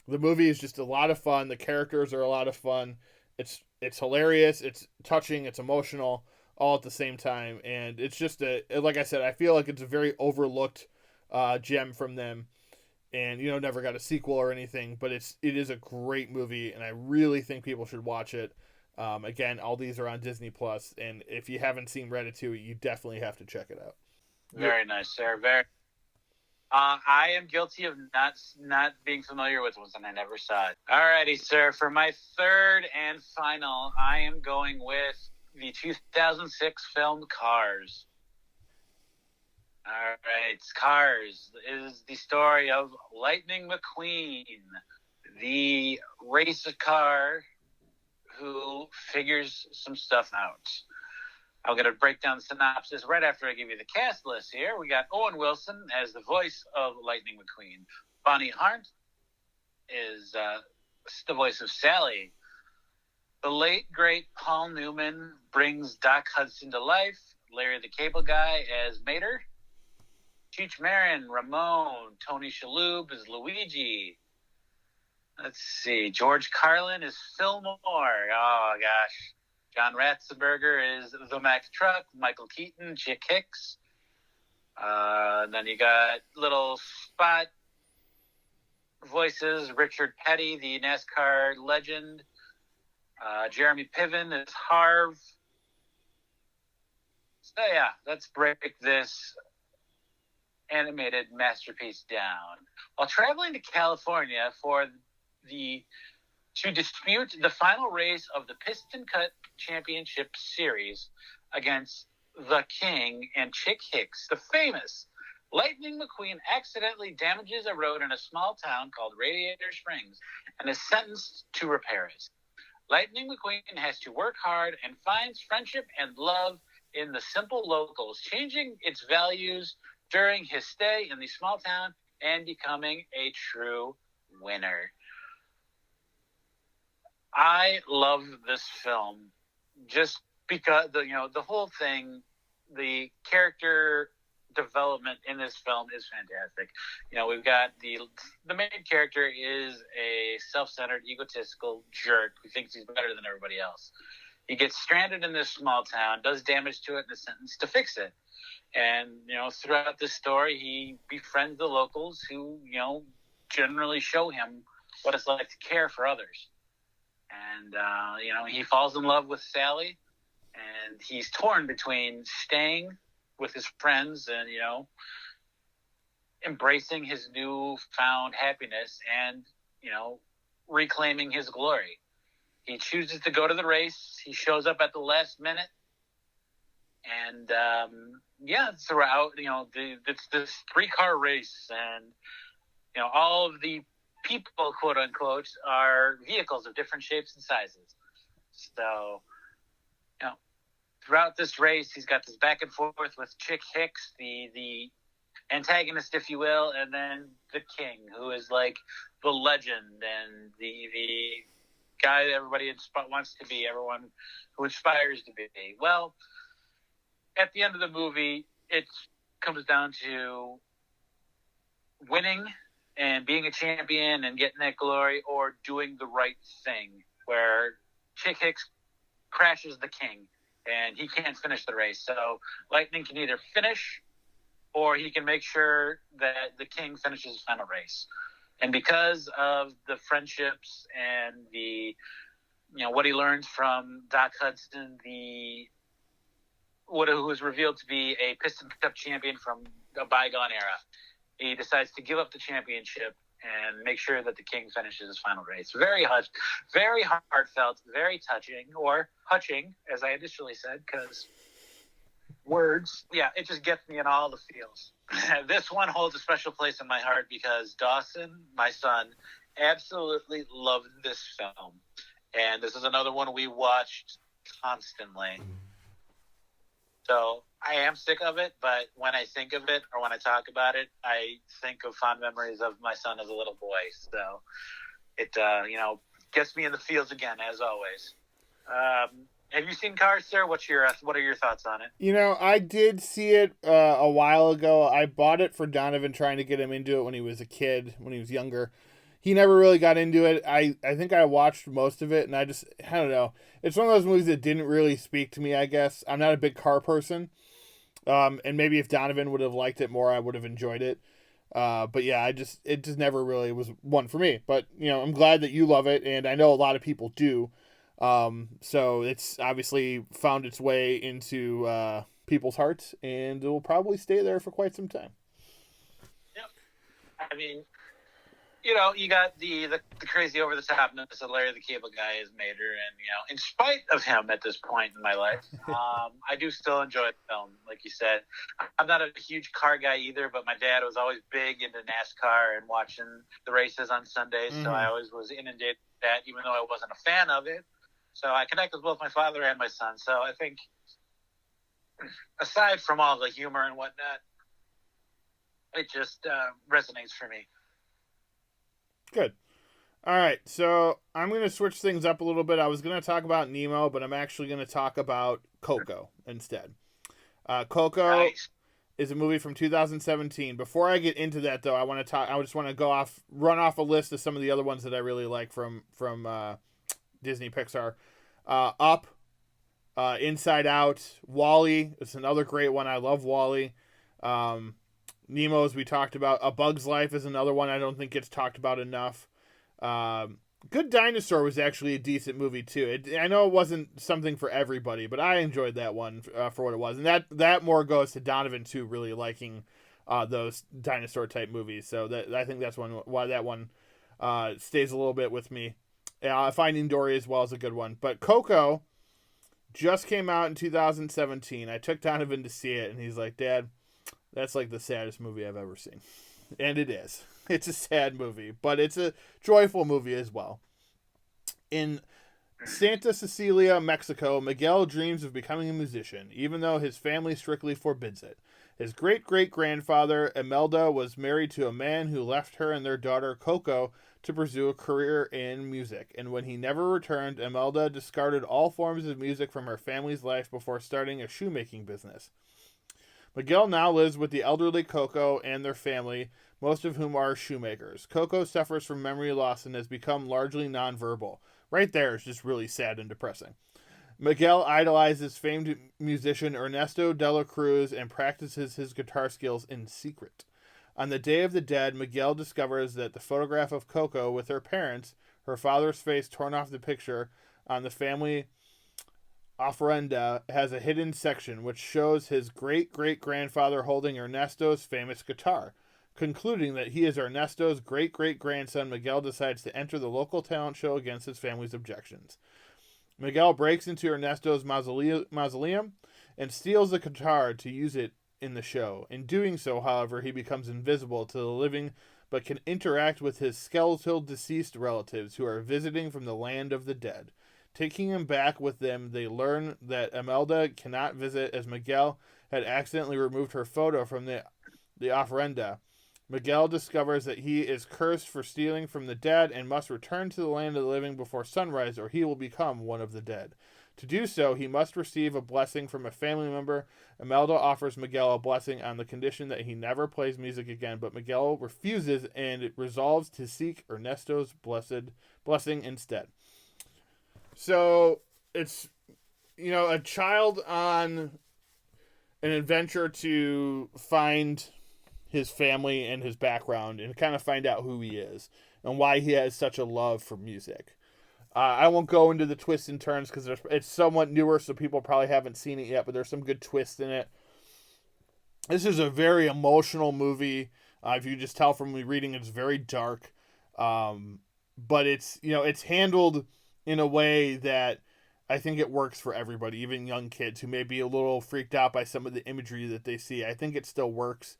Speaker 1: the movie is just a lot of fun. The characters are a lot of fun. It's hilarious. It's touching. It's emotional, all at the same time. And it's just like I said, I feel like it's a very overlooked gem from them. And never got a sequel or anything, but it is a great movie, and I really think people should watch it. Again, all these are on Disney Plus, and if you haven't seen Ratatouille, you definitely have to check it out.
Speaker 2: Very nice, sir. Very. I am guilty of not being familiar with one, and I never saw it. Alrighty, sir. For my third and final, I am going with the 2006 film Cars. All right, Cars is the story of Lightning McQueen, the race car who figures some stuff out. I'm going to break down the synopsis right after I give you the cast list here. We got Owen Wilson as the voice of Lightning McQueen. Bonnie Hunt is the voice of Sally. The late, great Paul Newman brings Doc Hudson to life. Larry the Cable Guy as Mater. Cheech Marin, Ramon. Tony Shalhoub is Luigi. Let's see. George Carlin is Fillmore. Oh, gosh. John Ratzenberger is the Mack Truck. Michael Keaton, Chick Hicks. And then you got little spot voices. Richard Petty, the NASCAR legend. Jeremy Piven is Harv. So, yeah, let's break this animated masterpiece down. While traveling to California to dispute the final race of the Piston Cup Championship Series against the King and Chick Hicks, the famous Lightning McQueen accidentally damages a road in a small town called Radiator Springs and is sentenced to repair it. Lightning McQueen has to work hard and finds friendship and love in the simple locals, changing its values during his stay in the small town and becoming a true winner. I love this film just because the whole thing, the character development in this film is fantastic. We've got the main character is a self-centered, egotistical jerk who thinks he's better than everybody else. He gets stranded in this small town, does damage to it, and is sentenced to fix it. And, throughout this story, he befriends the locals who, generally show him what it's like to care for others. And, he falls in love with Sally, and he's torn between staying with his friends and, embracing his newfound happiness and, reclaiming his glory. He chooses to go to the race. He shows up at the last minute. And, throughout, it's this 3-car race, and, all of the people, quote unquote, are vehicles of different shapes and sizes. So, throughout this race, he's got this back and forth with Chick Hicks, the antagonist, if you will, and then the king, who is like the legend and the guy that everybody wants to be, everyone who inspires to be. Well, at the end of the movie, it comes down to winning and being a champion and getting that glory, or doing the right thing, where Chick Hicks crashes the king and he can't finish the race. So Lightning can either finish, or he can make sure that the king finishes his final race. And because of the friendships and the, what he learns from Doc Hudson, who was revealed to be a Piston Cup champion from a bygone era, he decides to give up the championship and make sure that the king finishes his final race. Very heartfelt, very touching, or hutching, as I initially said, because words. Yeah, it just gets me in all the feels. This one holds a special place in my heart because Dawson, my son, absolutely loved this film. And this is another one we watched constantly. So I am sick of it, but when I think of it or when I talk about it, I think of fond memories of my son as a little boy. So it, gets me in the fields again, as always. Have you seen Cars, sir? What are your thoughts on it?
Speaker 1: I did see it a while ago. I bought it for Donovan, trying to get him into it when he was a kid, when he was younger. He never really got into it. I think I watched most of it, and I don't know. It's one of those movies that didn't really speak to me, I guess. I'm not a big car person. And maybe if Donovan would have liked it more, I would have enjoyed it. But yeah, it just never really was one for me. But, I'm glad that you love it, and I know a lot of people do. So it's obviously found its way into people's hearts, and it will probably stay there for quite some time.
Speaker 2: Yep. I mean, you got the crazy over-the-topness that Larry the Cable Guy has made her, and, in spite of him at this point in my life, I do still enjoy the film, like you said. I'm not a huge car guy either, but my dad was always big into NASCAR and watching the races on Sundays, so I always was inundated with that, even though I wasn't a fan of it. So I connect with both my father and my son. So I think, aside from all the humor and whatnot, it just resonates for me.
Speaker 1: Good. All right, so I'm going to switch things up a little bit. I was going to talk about Nemo, but I'm actually going to talk about Coco instead. Coco is a movie from 2017. Before I get into that, though, I just want to run off a list of some of the other ones that I really like from Disney Pixar. Up, Inside Out, WALL-E is another great one. I love WALL-E. Nemo, as we talked about. A Bug's Life is another one I don't think gets talked about enough. Good Dinosaur was actually a decent movie too. I know it wasn't something for everybody, but I enjoyed that one for what it was. And that more goes to Donovan too, really liking those dinosaur type movies. So I think that's why that one stays a little bit with me. Finding Dory as well is a good one. But Coco just came out in 2017. I took Donovan to see it, and he's like, "Dad, that's like the saddest movie I've ever seen." And it is. It's a sad movie, but it's a joyful movie as well. In Santa Cecilia, Mexico, Miguel dreams of becoming a musician, even though his family strictly forbids it. His great-great-grandfather, Imelda, was married to a man who left her and their daughter, Coco, to pursue a career in music. And when he never returned, Imelda discarded all forms of music from her family's life before starting a shoemaking business. Miguel now lives with the elderly Coco and their family, most of whom are shoemakers. Coco suffers from memory loss and has become largely nonverbal. Right there is just really sad and depressing. Miguel idolizes famed musician Ernesto de la Cruz and practices his guitar skills in secret. On the Day of the Dead, Miguel discovers that the photograph of Coco with her parents, her father's face torn off the picture on the family ofrenda, has a hidden section which shows his great-great-grandfather holding Ernesto's famous guitar. Concluding that he is Ernesto's great-great-grandson, Miguel decides to enter the local talent show against his family's objections. Miguel breaks into Ernesto's mausoleum and steals the guitar to use it in the show. In doing so, however, he becomes invisible to the living but can interact with his skeletal deceased relatives who are visiting from the land of the dead. Taking him back with them, they learn that Imelda cannot visit as Miguel had accidentally removed her photo from the ofrenda. Miguel discovers that he is cursed for stealing from the dead and must return to the land of the living before sunrise or he will become one of the dead. To do so, he must receive a blessing from a family member. Imelda offers Miguel a blessing on the condition that he never plays music again, but Miguel refuses and resolves to seek Ernesto's blessing instead. So, it's, a child on an adventure to find his family and his background and kind of find out who he is and why he has such a love for music. I won't go into the twists and turns because it's somewhat newer, so people probably haven't seen it yet, but there's some good twists in it. This is a very emotional movie. If you just tell from me reading, it's very dark. But it's, it's handled in a way that I think it works for everybody, even young kids who may be a little freaked out by some of the imagery that they see. I think it still works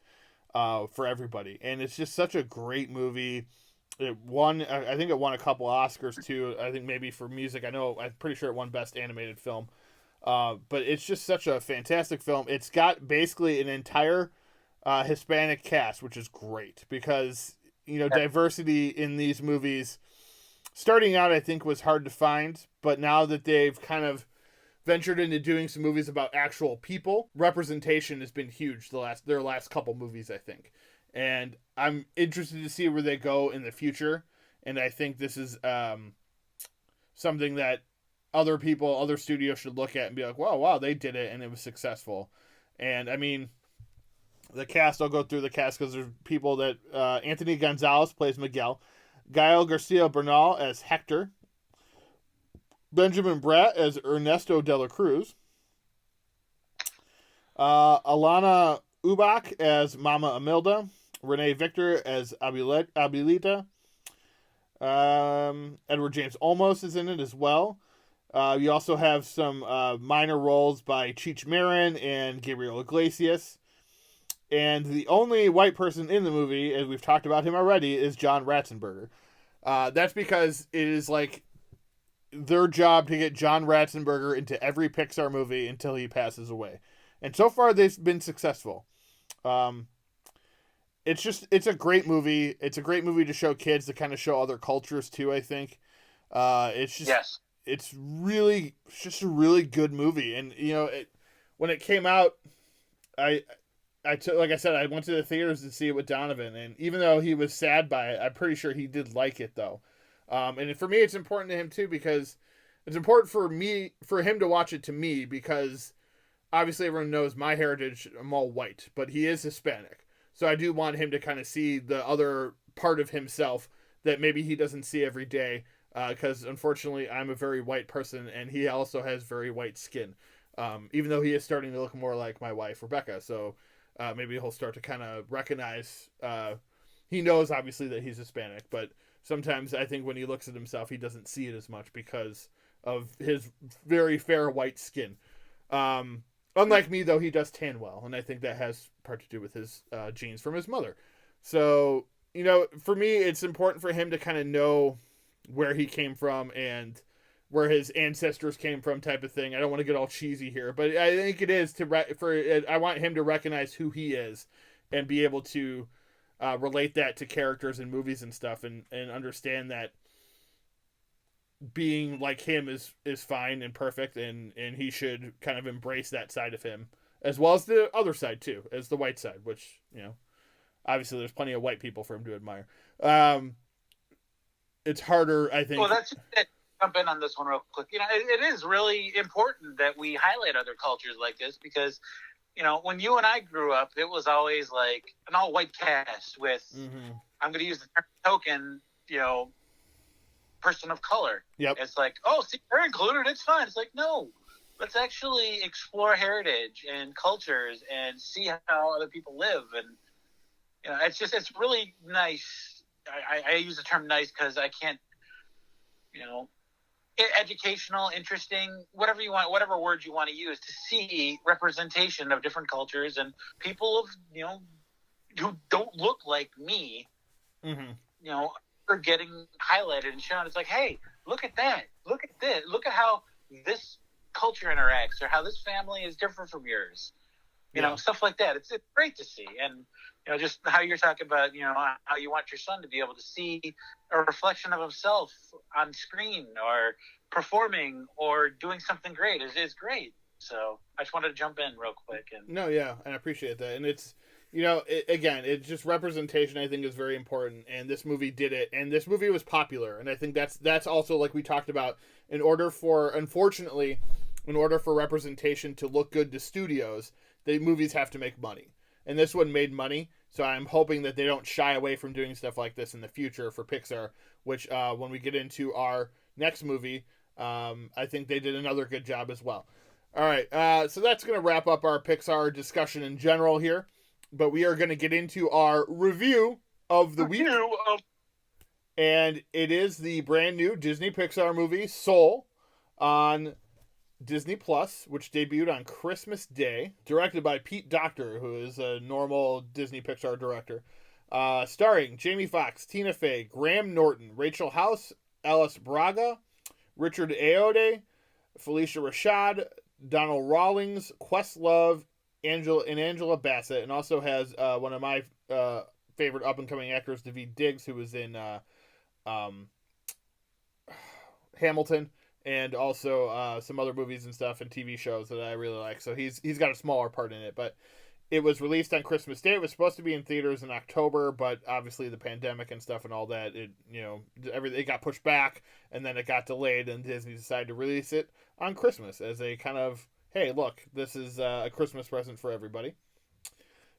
Speaker 1: for everybody. And it's just such a great movie. I think it won a couple Oscars too. I think maybe for music. I'm pretty sure it won Best Animated Film. But it's just such a fantastic film. It's got basically an entire Hispanic cast, which is great because, diversity in these movies starting out, I think, was hard to find. But now that they've kind of ventured into doing some movies about actual people, representation has been huge their last couple movies, I think. And I'm interested to see where they go in the future. And I think this is something that other studios should look at and be like, wow, they did it and it was successful. And I mean, the cast, I'll go through the cast because there's people that Anthony Gonzalez plays Miguel, Gael Garcia Bernal as Hector, Benjamin Bratt as Ernesto de la Cruz, Alana Ubach as Mama Imelda, Renee Victor as Abilita, Edward James Olmos is in it as well. You also have some minor roles by Cheech Marin and Gabriel Iglesias. And the only white person in the movie, as we've talked about him already, is John Ratzenberger. That's because it is like their job to get John Ratzenberger into every Pixar movie until he passes away. And so far, they've been successful. It's a great movie. It's a great movie to show kids, to kind of show other cultures too, I think.
Speaker 2: Yes.
Speaker 1: It's just a really good movie. And, when it came out, like I said, I went to the theaters to see it with Donovan. And even though he was sad by it, I'm pretty sure he did like it though. And for me, it's important to him too, because it's important for him to watch it to me, because obviously everyone knows my heritage. I'm all white, but he is Hispanic. So I do want him to kind of see the other part of himself that maybe he doesn't see every day. Because unfortunately I'm a very white person and he also has very white skin. Even though he is starting to look more like my wife, Rebecca. So maybe he'll start to kind of recognize, he knows obviously that he's Hispanic, but sometimes I think when he looks at himself, he doesn't see it as much because of his very fair white skin. Unlike me, though, he does tan well, and I think that has part to do with his genes from his mother. So, for me, it's important for him to kind of know where he came from and where his ancestors came from, type of thing. I don't want to get all cheesy here, but I think it is I want him to recognize who he is and be able to relate that to characters in movies and stuff, and understand that being like him is fine and perfect, and he should kind of embrace that side of him, as well as the other side too, as the white side, which, obviously there's plenty of white people for him to admire. It's harder, I think.
Speaker 2: Well, that's it. jump in on this one real quick. It is really important that we highlight other cultures like this because, when you and I grew up, it was always like an all-white cast with, I'm going to use the term token, person of color.
Speaker 1: Yep.
Speaker 2: It's like, oh, see, they're included. It's fine. It's like, no, let's actually explore heritage and cultures and see how other people live. And, it's really nice. I use the term nice because I can't, educational, interesting, whatever you want, whatever word you want to use, to see representation of different cultures and people of, who don't look like me, are getting highlighted and shown. It's like, hey, look at that. Look at this. Look at how this culture interacts or how this family is different from yours. Stuff like that. It's great to see. And, just how you're talking about, how you want your son to be able to see a reflection of himself on screen or performing or doing something great is great. So I just wanted to jump in real quick.
Speaker 1: No, yeah, and I appreciate that. And it's, it's just representation, I think, is very important. And this movie did it. And this movie was popular. And I think that's also, like we talked about, unfortunately, in order for representation to look good to studios, the movies have to make money. And this one made money, so I'm hoping that they don't shy away from doing stuff like this in the future for Pixar, which when we get into our next movie, I think they did another good job as well. All right, so that's going to wrap up our Pixar discussion in general here, but we are going to get into our review of the week. And it is the brand new Disney Pixar movie, Soul, on Disney Plus, which debuted on Christmas Day, directed by Pete Docter, who is a normal Disney Pixar director, starring Jamie Foxx, Tina Fey, Graham Norton, Rachel House, Alice Braga, Richard Ayoade, Felicia Rashad, Donald Rawlings, Questlove, Angela Bassett, and also has one of my favorite up-and-coming actors, Daveed Diggs, who was in Hamilton, and also some other movies and stuff and TV shows that I really like. So he's got a smaller part in it, but it was released on Christmas Day. It was supposed to be in theaters in October, but obviously the pandemic and stuff and all that, it got pushed back, and then it got delayed, and Disney decided to release it on Christmas as a kind of, hey, look, this is a Christmas present for everybody.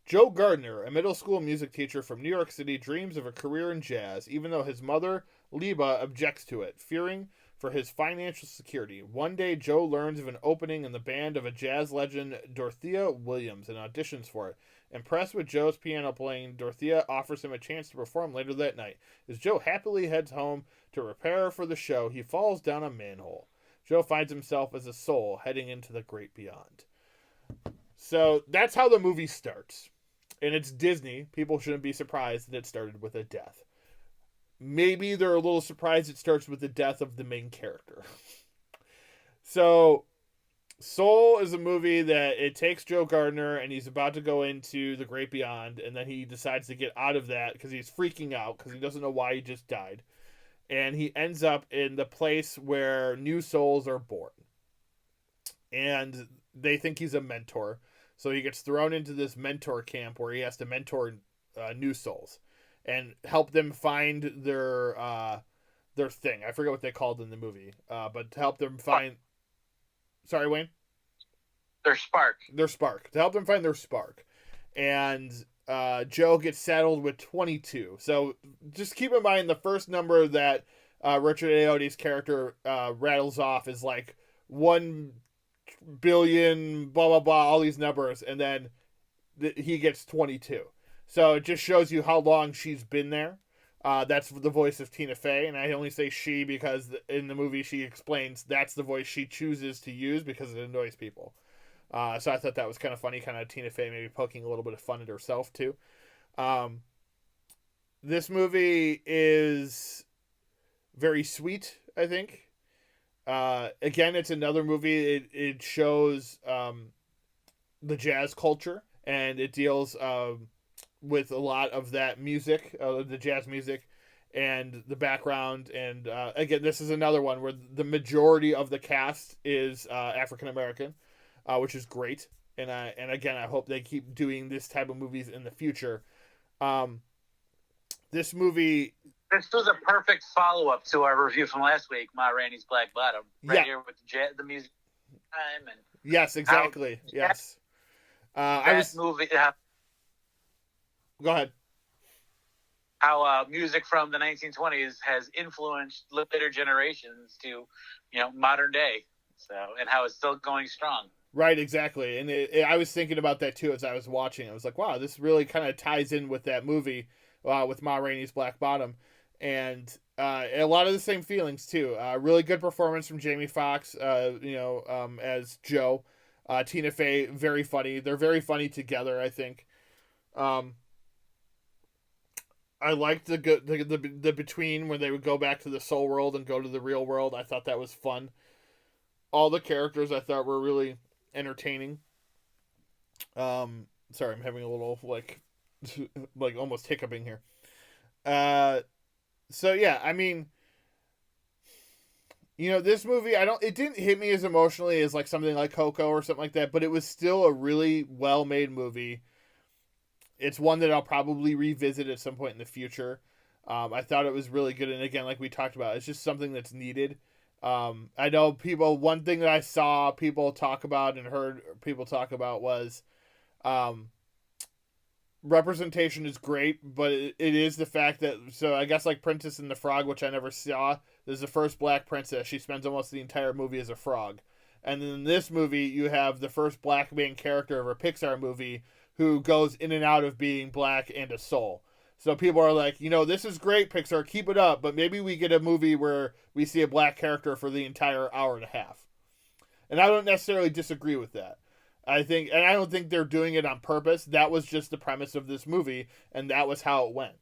Speaker 1: Joe Gardner, a middle school music teacher from New York City, dreams of a career in jazz, even though his mother, Liba, objects to it, fearing for his financial security. One day, Joe learns of an opening in the band of a jazz legend, Dorothea Williams, and auditions for it. Impressed with Joe's piano playing, Dorothea offers him a chance to perform later that night. As Joe happily heads home to prepare for the show, he falls down a manhole. Joe finds himself as a soul heading into the great beyond. So that's how the movie starts. And it's Disney. People shouldn't be surprised that it started with a death. Maybe they're a little surprised it starts with the death of the main character. So, Soul is a movie that it takes Joe Gardner and he's about to go into the great beyond, and then he decides to get out of that because he's freaking out because he doesn't know why he just died. And he ends up in the place where new souls are born. And they think he's a mentor. So he gets thrown into this mentor camp where he has to mentor new souls and help them find their thing. I forget what they called in the movie, but to help them find. Sorry, Wayne.
Speaker 2: Their spark.
Speaker 1: Their spark. To help them find their spark, and Joe gets saddled with 22. So just keep in mind the first number that Richard Ayoade's character rattles off is like 1 billion, blah blah blah, all these numbers, and then he gets 22. So it just shows you how long she's been there. That's the voice of Tina Fey, and I only say she because in the movie she explains that's the voice she chooses to use because it annoys people. So I thought that was kind of funny, kind of Tina Fey maybe poking a little bit of fun at herself too. This movie is very sweet, I think. Again, it's another movie. It shows the jazz culture, and it deals with a lot of that music, the jazz music, and the background. And again, this is another one where the majority of the cast is African American, which is great. And again, I hope they keep doing this type of movies in the future. This movie,
Speaker 2: This was a perfect follow-up to our review from last week, Ma Rainey's Black Bottom. Right here with the music time and
Speaker 1: yes, exactly. Yes.
Speaker 2: Movie.
Speaker 1: Go ahead.
Speaker 2: How music from the 1920s has influenced later generations to, modern day. So, and how it's still going strong.
Speaker 1: Right, exactly. And I was thinking about that too as I was watching. I was like, wow, this really kind of ties in with that movie with Ma Rainey's Black Bottom. And a lot of the same feelings too. Really good performance from Jamie Foxx, as Joe. Tina Fey, very funny. They're very funny together, I think. I liked the between when they would go back to the soul world and go to the real world. I thought that was fun. All the characters I thought were really entertaining. Sorry, I'm having a little like almost hiccuping here. So yeah, I mean, this movie, it didn't hit me as emotionally as like something like Coco or something like that, but it was still a really well-made movie. It's one that I'll probably revisit at some point in the future. I thought it was really good, and again, like we talked about, it's just something that's needed. I know one thing that I saw people talk about and heard people talk about was representation is great, but it is the fact that, so I guess like Princess and the Frog, which I never saw, there's the first black princess. She spends almost the entire movie as a frog. And then in this movie, you have the first black main character of a Pixar movie who goes in and out of being black and a soul. So people are like, this is great, Pixar, keep it up, but maybe we get a movie where we see a black character for the entire hour and a half. And I don't necessarily disagree with that. I don't think they're doing it on purpose. That was just the premise of this movie, and that was how it went,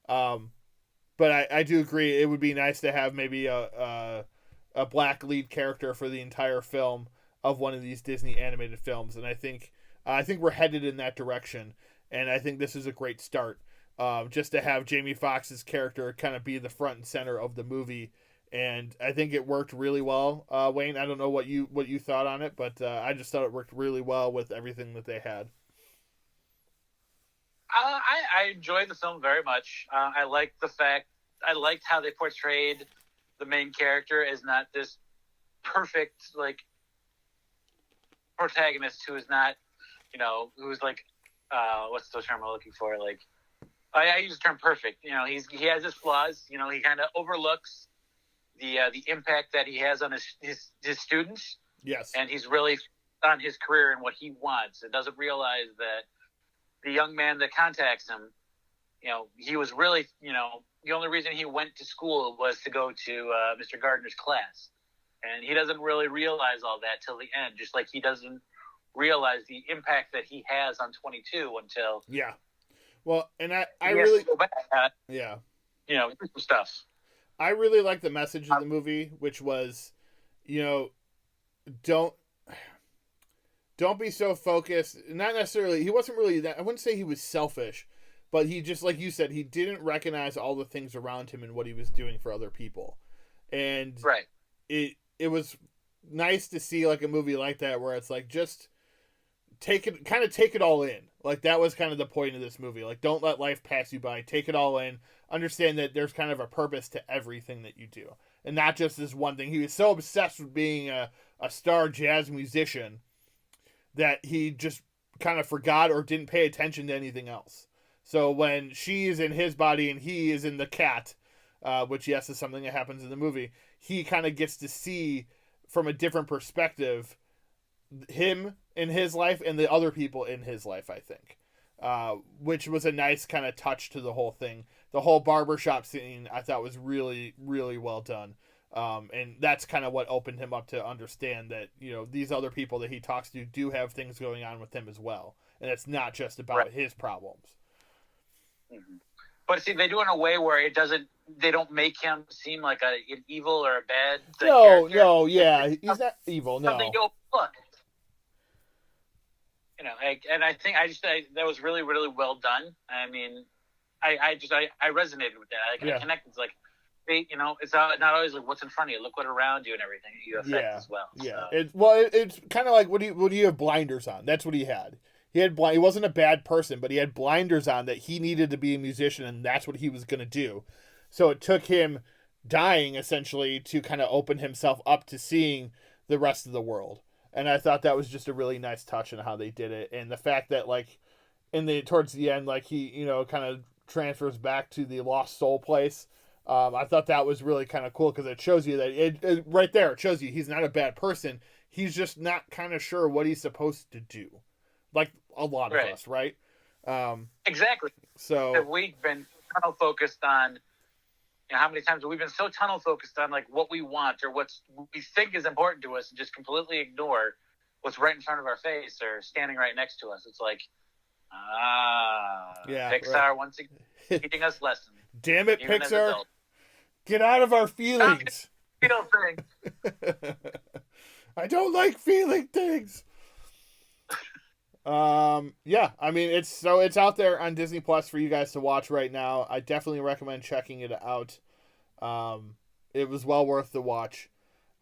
Speaker 1: But I do agree it would be nice to have maybe a black lead character for the entire film of one of these Disney animated films, and I think we're headed in that direction, and I think this is a great start. Just to have Jamie Foxx's character kind of be the front and center of the movie, and I think it worked really well. Wayne, I don't know what you thought on it, but I just thought it worked really well with everything that they had.
Speaker 2: I enjoyed the film very much. I liked how they portrayed the main character as not this perfect protagonist who is not, who's like, what's the term I'm looking for? Like, I use the term perfect. He has his flaws. He kind of overlooks the impact that he has on his students.
Speaker 1: Yes,
Speaker 2: and he's really on his career and what he wants, and doesn't realize that the young man that contacts him, he was really, the only reason he went to school was to go to Mr. Gardner's class, and he doesn't really realize all that till the end. Just like he doesn't realize the impact that he has on 22 until
Speaker 1: Well, and I really
Speaker 2: go back at, stuff.
Speaker 1: I really like the message of the movie, which was, don't be so focused. Not necessarily, he wasn't really that. I wouldn't say he was selfish, but he just, like you said, he didn't recognize all the things around him and what he was doing for other people. And
Speaker 2: right.
Speaker 1: It was nice to see like a movie like that where it's like, just take it all in. Like, that was kind of the point of this movie. Like, don't let life pass you by. Take it all in. Understand that there's kind of a purpose to everything that you do, and not just this one thing. He was so obsessed with being a star jazz musician that he just kind of forgot or didn't pay attention to anything else. So when she is in his body and he is in the cat, which, yes, is something that happens in the movie, he kind of gets to see from a different perspective him in his life and the other people in his life, I think, which was a nice kind of touch to the whole thing. The whole barbershop scene I thought was really, really well done. And that's kind of what opened him up to understand that, these other people that he talks to do have things going on with him as well. And it's not just about his problems.
Speaker 2: Mm-hmm. But see, they do it in a way where they don't make him seem like an evil or a bad character.
Speaker 1: No, yeah. He's not evil, no.
Speaker 2: Something you overlook. And I think that was really, really well done. I mean, I resonated with that. I connected. It's like, it's not always like what's in front of you. Look what around you and everything you affect as well.
Speaker 1: Yeah. So. It's kind of like, what do you have blinders on? That's what he had. He wasn't a bad person, but he had blinders on that he needed to be a musician, and that's what he was going to do. So it took him dying essentially to kind of open himself up to seeing the rest of the world. And I thought that was just a really nice touch in how they did it, and the fact that like towards the end, like he kind of transfers back to the lost soul place. I thought that was really kind of cool because it shows you that it right there. It shows you he's not a bad person. He's just not kind of sure what he's supposed to do, like a lot of us, right?
Speaker 2: Exactly.
Speaker 1: So
Speaker 2: we've been tunnel focused on. How many times have we been so tunnel focused on like what we want or what we think is important to us and just completely ignore what's right in front of our face or standing right next to us? It's like, Pixar once again teaching us lessons.
Speaker 1: Damn it, Pixar! Get out of our feelings.
Speaker 2: Feel things.
Speaker 1: I don't like feeling things. Yeah, I mean it's out there on Disney Plus for you guys to watch right now. I definitely recommend checking it out. It was well worth the watch.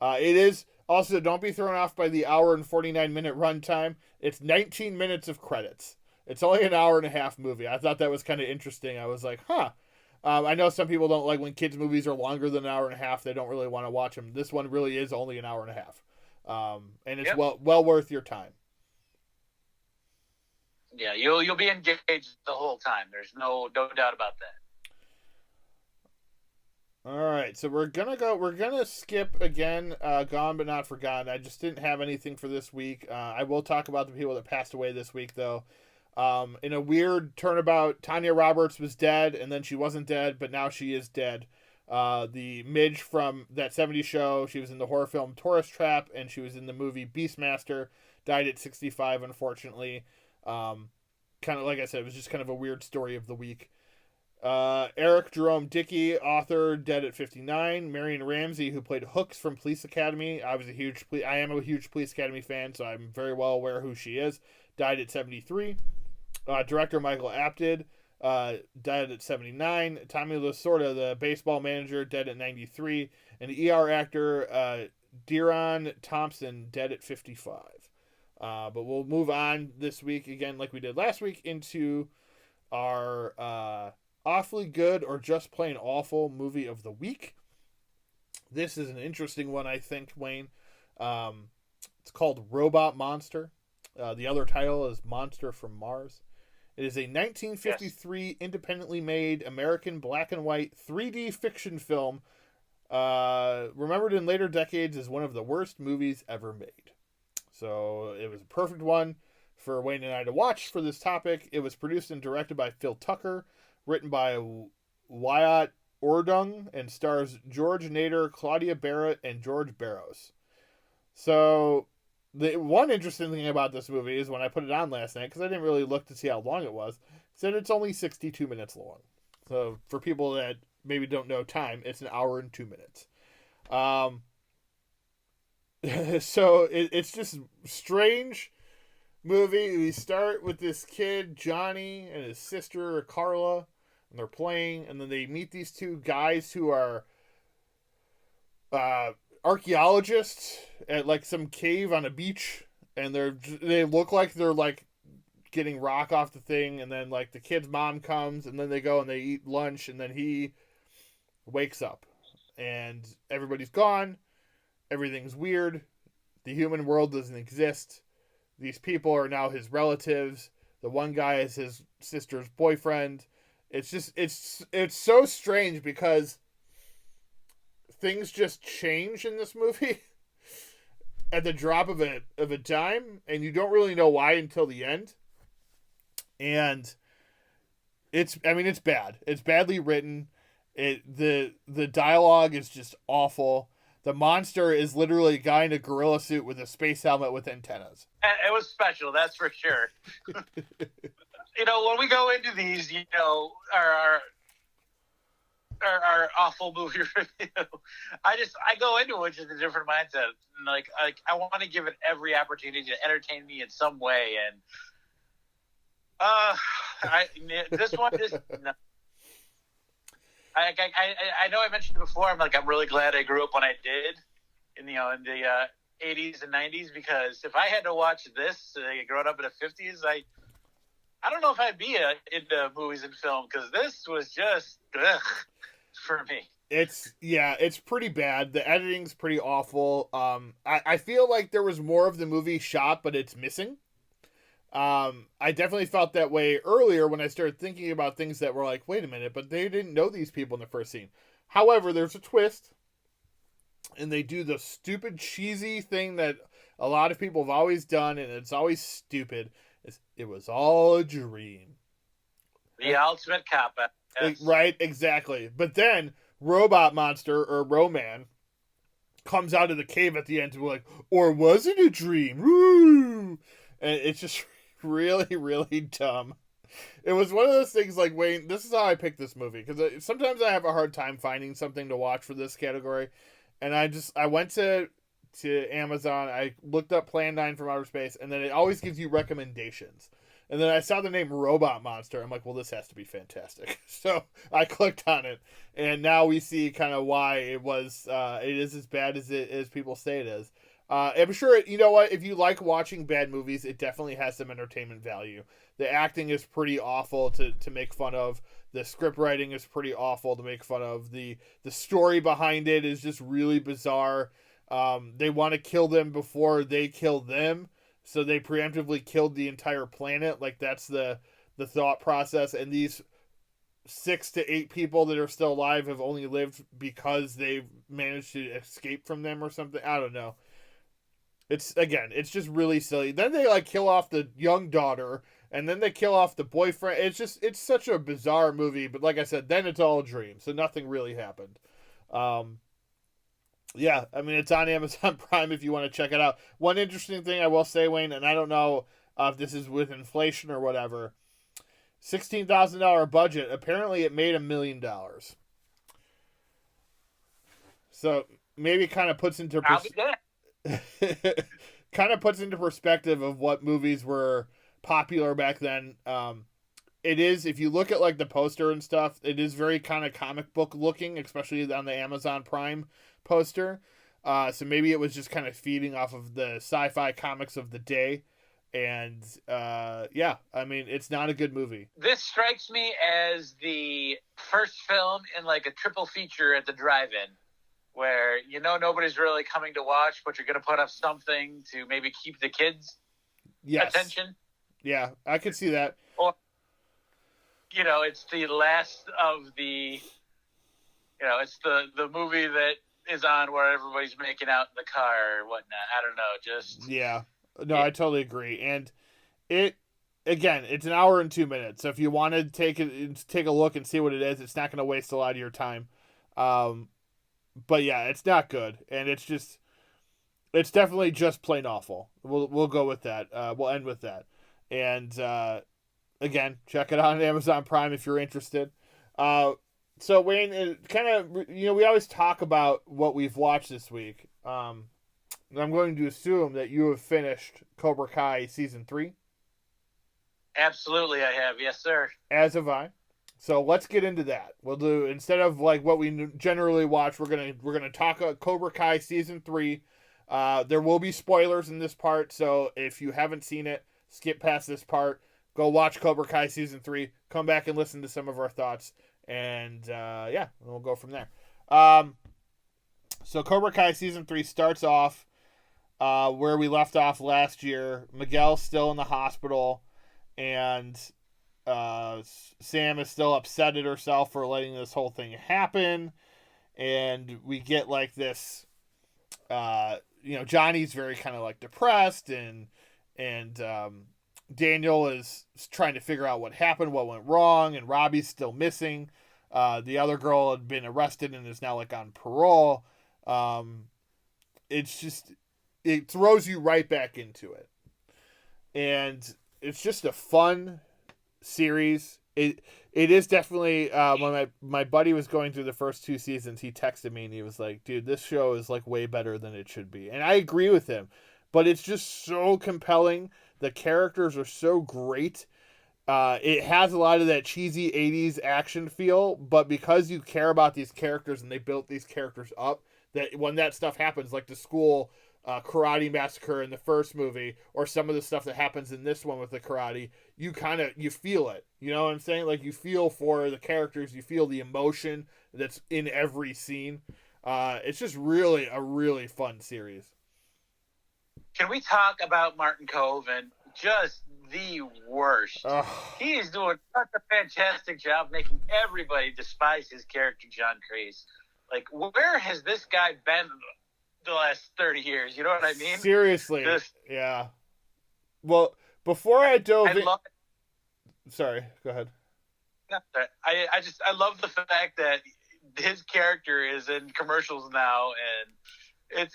Speaker 1: It is also, don't be thrown off by the hour and 49-minute runtime. It's 19 minutes of credits. It's only an hour and a half movie. I thought that was kind of interesting. I was like, huh. I know some people don't like when kids' movies are longer than an hour and a half. They don't really want to watch them. This one really is only an hour and a half. And it's well worth your time.
Speaker 2: Yeah, you'll be engaged the whole time. There's no doubt about that.
Speaker 1: All right, so we're gonna skip again. Gone but not forgotten. I just didn't have anything for this week. I will talk about the people that passed away this week, though. In a weird turnabout, Tanya Roberts was dead, and then she wasn't dead, but now she is dead. The Midge from that 70s show, she was in the horror film Tourist Trap, and she was in the movie Beastmaster, died at 65, unfortunately. Kind of like I said, it was just kind of a weird story of the week. Eric Jerome Dickey, author, dead at 59. Marion Ramsey, who played Hooks from Police Academy. I am a huge Police Academy fan, so I'm very well aware who she is. Died at 73. Director Michael Apted, died at 79. Tommy Lasorda, the baseball manager, dead at 93. And ER actor Deron Thompson, dead at 55. But we'll move on this week, again, like we did last week, into our awfully good or just plain awful movie of the week. This is an interesting one, I think, Wayne. It's called Robot Monster. The other title is Monster from Mars. It is a 1953 independently made American black and white 3D fiction film, remembered in later decades as one of the worst movies ever made. So it was a perfect one for Wayne and I to watch for this topic. It was produced and directed by Phil Tucker, written by Wyatt Ordung, and stars George Nader, Claudia Barrett, and George Barros. So the one interesting thing about this movie is when I put it on last night, because I didn't really look to see how long it was, said it's only 62 minutes long. So for people that maybe don't know time, it's an hour and 2 minutes. So it's just strange movie. We start with this kid, Johnny, and his sister, Carla, and they're playing, and then they meet these two guys who are archaeologists at like some cave on a beach, and they look like they're like getting rock off the thing, and then like the kid's mom comes, and then they go and they eat lunch, and then he wakes up, and everybody's gone. Everything's weird. The human world doesn't exist. These people are now his relatives. The one guy is his sister's boyfriend. It's just, it's so strange because things just change in this movie at the drop of a dime, and you don't really know why until the end. And it's bad. It's badly written. The dialogue is just awful. The monster is literally a guy in a gorilla suit with a space helmet with antennas.
Speaker 2: It was special, that's for sure. When we go into these, our awful movie review, I go into it with just a different mindset. And like I want to give it every opportunity to entertain me in some way, and this one just. No. I know I mentioned before. I'm really glad I grew up when I did, in the 80s and 90s, because if I had to watch this growing up in the 50s, I don't know if I'd be into movies and film because this was just for me.
Speaker 1: It's pretty bad. The editing's pretty awful. I feel like there was more of the movie shot, but it's missing. I definitely felt that way earlier when I started thinking about things that were like, wait a minute, but they didn't know these people in the first scene. However, there's a twist, and they do the stupid, cheesy thing that a lot of people have always done, and it's always stupid. It was all a dream.
Speaker 2: The ultimate cop-out. Yes.
Speaker 1: Right, exactly. But then Robot Monster, or Roman, comes out of the cave at the end to be like, or was it a dream? Woo! And it's just really, really dumb. It was one of those things like, Wayne, this is how I picked this movie. Because sometimes I have a hard time finding something to watch for this category. And I went to Amazon, I looked up Plan 9 from Outer Space, and then it always gives you recommendations. And then I saw the name Robot Monster. I'm like, well, this has to be fantastic. So I clicked on it, and now we see kind of why it is as bad as people say it is. I'm sure, you know what, if you like watching bad movies, it definitely has some entertainment value. The acting is pretty awful to make fun of. The script writing is pretty awful to make fun of. The story behind it is just really bizarre. They want to kill them before they kill them. So they preemptively killed the entire planet. Like, that's the thought process. And these 6 to 8 people that are still alive have only lived because they've managed to escape from them or something. I don't know. It's just really silly. Then they, like, kill off the young daughter, and then they kill off the boyfriend. It's such a bizarre movie. But like I said, then it's all a dream. So nothing really happened. Yeah, I mean, it's on Amazon Prime if you want to check it out. One interesting thing I will say, Wayne, and I don't know if this is with inflation or whatever, $16,000 budget. Apparently, it made $1 million. So maybe it kind of puts into kind of puts into perspective of what movies were popular back then. It is, if you look at like the poster and stuff, it is very kind of comic book looking, especially on the Amazon Prime poster. So maybe it was just kind of feeding off of the sci-fi comics of the day. And yeah, I mean, it's not a good movie.
Speaker 2: This strikes me as the first film in like a triple feature at the drive-in, where nobody's really coming to watch, but you're going to put up something to maybe keep the kids' attention. Yeah,
Speaker 1: I could see that.
Speaker 2: Or it's the last of the, it's the movie that is on where everybody's making out in the car or whatnot. I don't know, just...
Speaker 1: Yeah. No, I totally agree. And it's an hour and 2 minutes. So if you want to take a look and see what it is, it's not going to waste a lot of your time. But yeah, it's not good. And it's definitely just plain awful. We'll go with that. We'll end with that. And, again, check it out on Amazon Prime if you're interested. So Wayne, kind of, we always talk about what we've watched this week. I'm going to assume that you have finished Cobra Kai season 3.
Speaker 2: Absolutely, I have. Yes, sir.
Speaker 1: As have I. So let's get into that. We'll do, instead of like what we generally watch, we're gonna talk about Cobra Kai season 3. There will be spoilers in this part, so if you haven't seen it, skip past this part. Go watch Cobra Kai Season 3. Come back and listen to some of our thoughts. And, yeah, we'll go from there. So Cobra Kai Season 3 starts off where we left off last year. Miguel's still in the hospital. And Sam is still upset at herself for letting this whole thing happen. And we get, like, this... Johnny's very kind of, like, depressed. And Daniel is trying to figure out what happened, what went wrong, and Robbie's still missing. The other girl had been arrested and is now like on parole. It throws you right back into it. And it's just a fun series. It is definitely, when my buddy was going through the first 2 seasons, he texted me and he was like, dude, this show is like way better than it should be. And I agree with him, but it's just so compelling. The characters are so great. It has a lot of that cheesy 80s action feel, but because you care about these characters and they built these characters up, that when that stuff happens, like the school karate massacre in the first movie, or some of the stuff that happens in this one with the karate, you feel it. You know what I'm saying? Like, you feel for the characters, you feel the emotion that's in every scene. It's just really a really fun series.
Speaker 2: Can we talk about Martin Cove and just the worst?
Speaker 1: Ugh.
Speaker 2: He is doing such a fantastic job making everybody despise his character, John Kreese. Like, where has this guy been the last 30 years? You know what I mean?
Speaker 1: Seriously. Yeah. Well, before I dove in... Sorry, go ahead.
Speaker 2: I love the fact that his character is in commercials now, and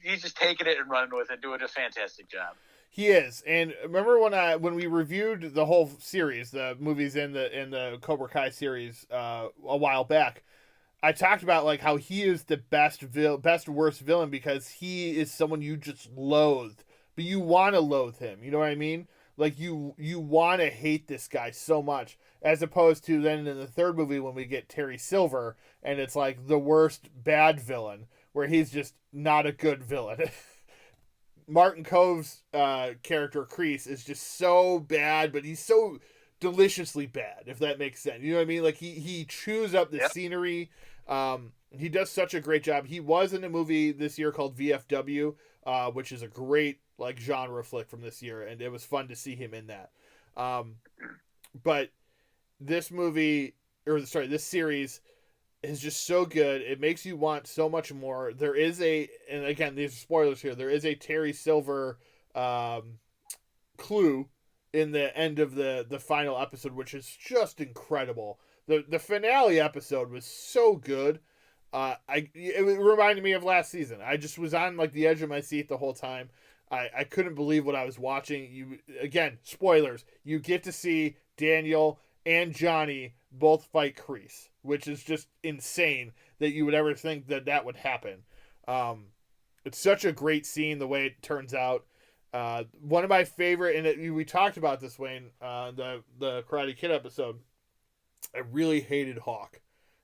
Speaker 2: he's just taking it and running with it, doing a fantastic job.
Speaker 1: He is. And remember when we reviewed the whole series, the movies in the Cobra Kai series a while back, I talked about like how he is the best worst villain because he is someone you just loathe, but you want to loathe him. You know what I mean? Like you want to hate this guy so much, as opposed to then in the third movie when we get Terry Silver and it's like the worst bad villain where he's just not a good villain. Martin Cove's character Kreese is just so bad, but he's so deliciously bad, if that makes sense. You know what I mean? Like he chews up the scenery. He does such a great job. He was in a movie this year called VFW, which is a great like genre flick from this year, and it was fun to see him in that. But this this series is just so good. It makes you want so much more. There is and again, these are spoilers here, there is a Terry Silver clue in the end of the final episode, which is just incredible. The finale episode was so good. It reminded me of last season. I just was on like the edge of my seat the whole time. I couldn't believe what I was watching. Again, spoilers. You get to see Daniel and Johnny both fight Kreese, which is just insane that you would ever think that would happen. It's such a great scene the way it turns out. One of my favorite, and we talked about this, Wayne, the Karate Kid episode. I really hated Hawk.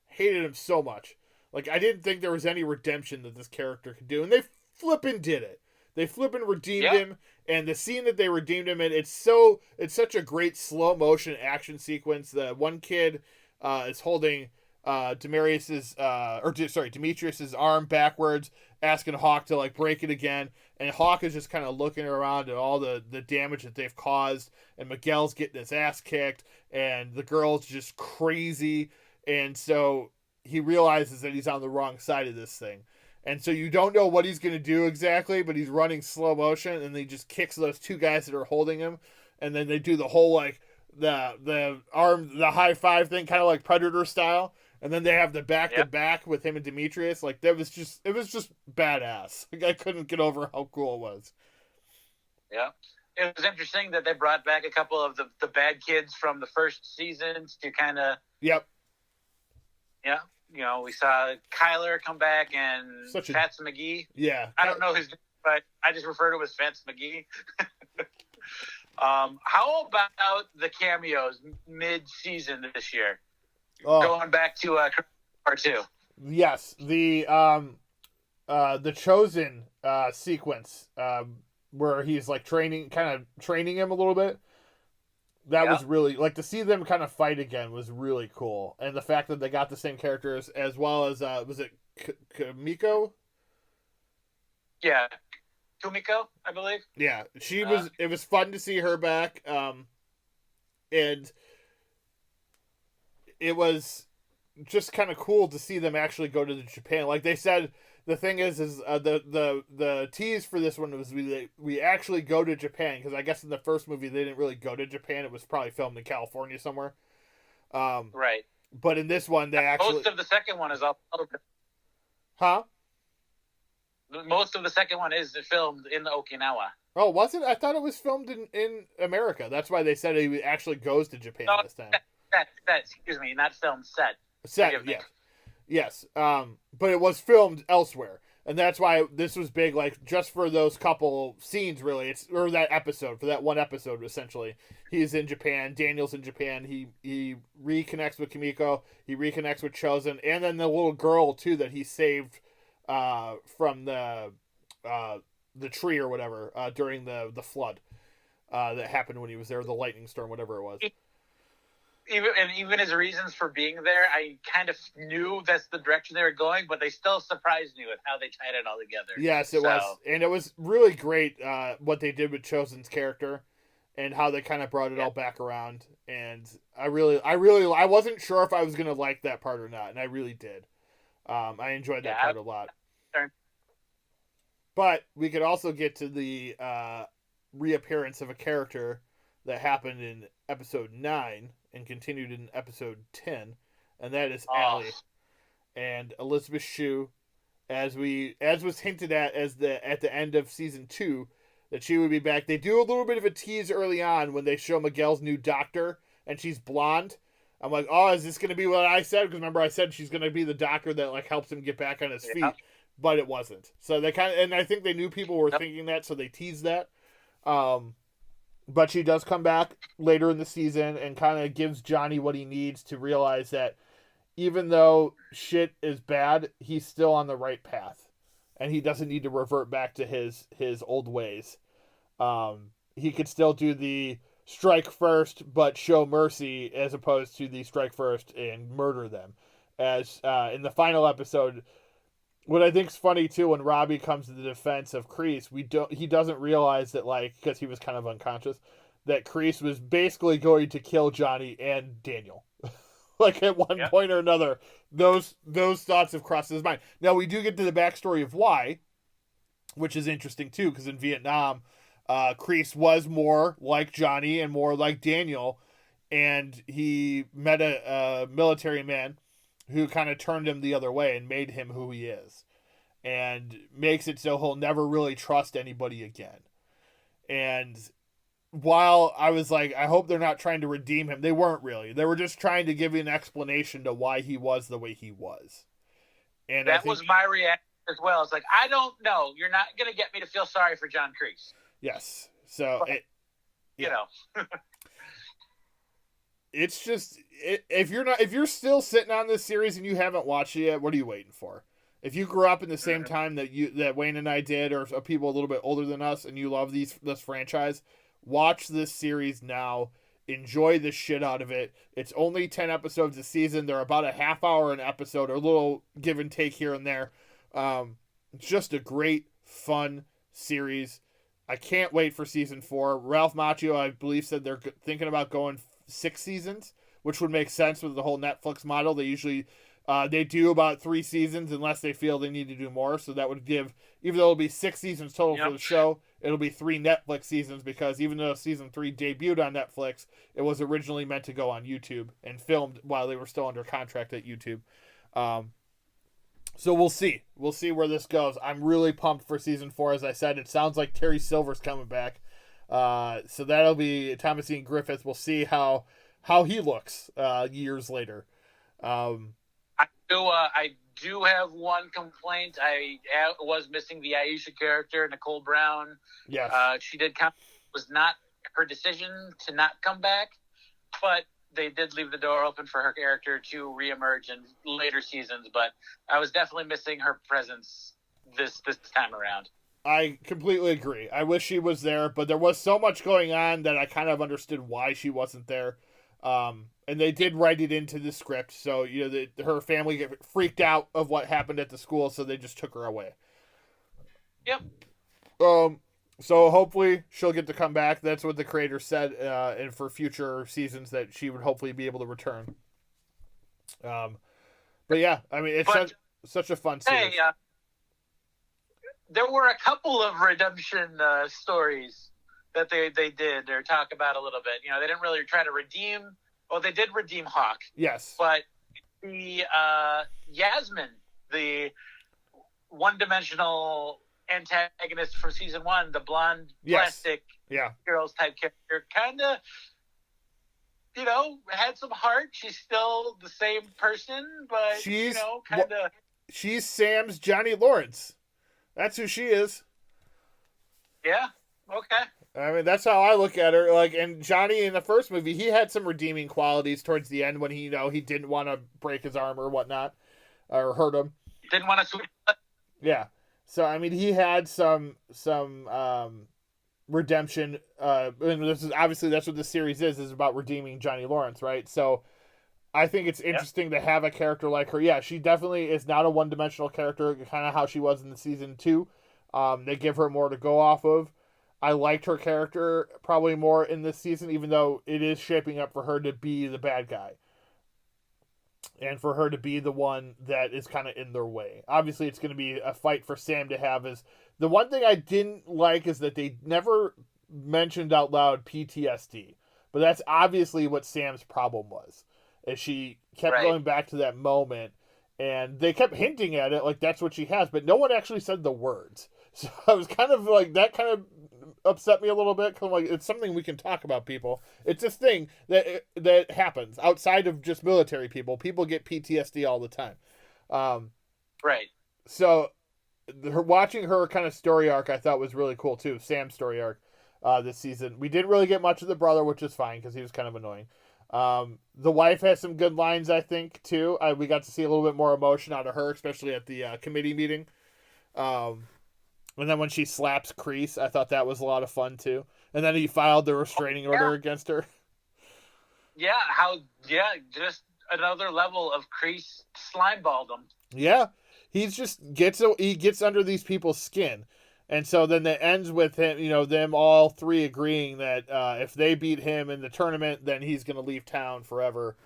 Speaker 1: Hated him so much. Like, I didn't think there was any redemption that this character could do, and they flippin' did it. They flippin' redeemed him, and the scene that they redeemed him in, it's such a great slow motion action sequence. The one kid is holding Demetrius's arm backwards, asking Hawk to like break it again, and Hawk is just kind of looking around at all the damage that they've caused, and Miguel's getting his ass kicked, and the girl's just crazy, and so he realizes that he's on the wrong side of this thing. And so you don't know what he's going to do exactly, but he's running slow motion, and he just kicks those two guys that are holding him, and then they do the whole like the high five thing, kind of like Predator style, and then they have the back to back with him and Demetrius. Like it was just badass. Like, I couldn't get over how cool it was. Yeah,
Speaker 2: it was interesting that they brought back a couple of the bad kids from the first seasons to kind of Yeah. You know, we saw Kyler come back and Fats McGee.
Speaker 1: Yeah.
Speaker 2: I don't know his name, but I just refer to him as Fats McGee. How about the cameos mid-season this year? Going back to part 2.
Speaker 1: Yes. The Chosen sequence where he's like training him a little bit. That was really, like, to see them kind of fight again was really cool. And the fact that they got the same characters as well as, was it Kumiko?
Speaker 2: Yeah. Kumiko, I believe.
Speaker 1: Yeah. It was fun to see her back. And it was just kind of cool to see them actually go to Japan. Like they said, the thing is the tease for this one was we actually go to Japan, because I guess in the first movie they didn't really go to Japan. It was probably filmed in California somewhere.
Speaker 2: Right.
Speaker 1: But in this one, they actually...
Speaker 2: Most of the second one is all...
Speaker 1: Huh?
Speaker 2: Most of the second one is filmed in Okinawa.
Speaker 1: Oh, was it? I thought it was filmed in America. That's why they said he actually goes to Japan this time.
Speaker 2: Excuse me, not filmed, set.
Speaker 1: Set, yeah. Yes, but it was filmed elsewhere, and that's why this was big. Like just for those couple scenes, really, for that one episode, essentially, he's in Japan. Daniel's in Japan. He reconnects with Kimiko. He reconnects with Chosen, and then the little girl too that he saved from the the tree or whatever during the flood that happened when he was there, the lightning storm, whatever it was.
Speaker 2: Even his reasons for being there, I kind of knew that's the direction they were going, but they still surprised me with how they tied it all together.
Speaker 1: Yes, it was, and it was really great what they did with Chosen's character, and how they kind of brought it all back around. And I wasn't sure if I was gonna like that part or not, and I really did. I enjoyed that part a lot.
Speaker 2: Sure.
Speaker 1: But we could also get to the reappearance of a character that happened in episode 9 and continued in episode 10, and that is Allie and Elizabeth Shue, as was hinted at at the end of season 2 that she would be back. They do a little bit of a tease early on when they show Miguel's new doctor and she's blonde. I'm like, oh, is this going to be what I said? Because remember I said she's going to be the doctor that like helps him get back on his feet, but it wasn't. So they and I think they knew people were thinking that, so they teased that. But she does come back later in the season and kind of gives Johnny what he needs to realize that even though shit is bad, he's still on the right path, and he doesn't need to revert back to his old ways. He could still do the strike first but show mercy, as opposed to the strike first and murder them. As in the final episode, what I think is funny too, when Robbie comes to the defense of Kreese, he doesn't realize that, like, because he was kind of unconscious, that Kreese was basically going to kill Johnny and Daniel. Like at one point or another, those thoughts have crossed his mind. Now we do get to the backstory of why, which is interesting too, because in Vietnam, Kreese was more like Johnny and more like Daniel, and he met a military man who kind of turned him the other way and made him who he is, and makes it so he'll never really trust anybody again. And while I was like, I hope they're not trying to redeem him, they weren't really. They were just trying to give you an explanation to why he was the way he was. And
Speaker 2: that was my reaction as well. It's like, I don't know. You're not going to get me to feel sorry for John Kreese.
Speaker 1: Yes. So,
Speaker 2: you know.
Speaker 1: It's just, if you're still sitting on this series and you haven't watched it yet, what are you waiting for? If you grew up in the same time that Wayne and I did, or people a little bit older than us, and you love this franchise, watch this series now. Enjoy the shit out of it. It's only 10 episodes a season. They're about a half hour an episode, or a little give and take here and there. It's just a great, fun series. I can't wait for season 4. Ralph Macchio, I believe, said they're thinking about going 6 seasons, which would make sense with the whole Netflix model. They usually they do about 3 seasons unless they feel they need to do more. So that would give, even though it'll be 6 seasons total for the show, it'll be 3 Netflix seasons, because even though season 3 debuted on Netflix, it was originally meant to go on YouTube and filmed while they were still under contract at YouTube. So we'll see. We'll see where this goes. I'm really pumped for season 4. As I said, it sounds like Terry Silver's coming back. So that'll be Thomas Ian Griffith. We'll see how he looks years later.
Speaker 2: I do have one complaint. I was missing the Aisha character, Nicole Brown.
Speaker 1: Yes.
Speaker 2: She did come. Was not her decision to not come back, but they did leave the door open for her character to reemerge in later seasons. But I was definitely missing her presence this time around.
Speaker 1: I completely agree. I wish she was there, but there was so much going on that I kind of understood why she wasn't there. And they did write it into the script, so her family get freaked out of what happened at the school, so they just took her away.
Speaker 2: Yep.
Speaker 1: So hopefully she'll get to come back. That's what the creator said, and for future seasons that she would hopefully be able to return. But yeah, I mean, it's such a fun series.
Speaker 2: Hey, there were a couple of redemption stories that they did or talk about a little bit. They didn't really try to redeem. Well, they did redeem Hawk.
Speaker 1: Yes.
Speaker 2: But the Yasmin, the one-dimensional antagonist from season 1, the blonde plastic girls type character, kind of, had some heart. She's still the same person, but
Speaker 1: she's
Speaker 2: kind of.
Speaker 1: She's Sam's Johnny Lawrence. That's who she is.
Speaker 2: Yeah. Okay.
Speaker 1: I mean, that's how I look at her. Like, and Johnny in the first movie, he had some redeeming qualities towards the end when he didn't want to break his arm or whatnot, or hurt him.
Speaker 2: Didn't want to switch.
Speaker 1: Yeah. So I mean, he had some redemption. And this is obviously that's what the series is about redeeming Johnny Lawrence, right? So I think it's interesting to have a character like her. Yeah, she definitely is not a one-dimensional character, kind of how she was in the season 2. They give her more to go off of. I liked her character probably more in this season, even though it is shaping up for her to be the bad guy. And for her to be the one that is kind of in their way. Obviously, it's going to be a fight for Sam to have. Is the one thing I didn't like is that they never mentioned out loud PTSD. But that's obviously what Sam's problem was. Is she kept going back to that moment, and they kept hinting at it like that's what she has, but no one actually said the words. So I was kind of like, that kind of upset me a little bit, because I'm like, it's something we can talk about, people. It's this thing that happens outside of just military people. People get PTSD all the time.
Speaker 2: Right.
Speaker 1: So watching her kind of story arc, I thought was really cool too. Sam's story arc this season. We didn't really get much of the brother, which is fine because he was kind of annoying. The wife has some good lines, I think, too. We got to see a little bit more emotion out of her, especially at the committee meeting. And then when she slaps Kreese, I thought that was a lot of fun, too. And then he filed the restraining order against her.
Speaker 2: Yeah, just another level of Kreese slimeballed him.
Speaker 1: Yeah, he gets under these people's skin. And so then it ends with him, them all three agreeing that if they beat him in the tournament, then he's going to leave town forever,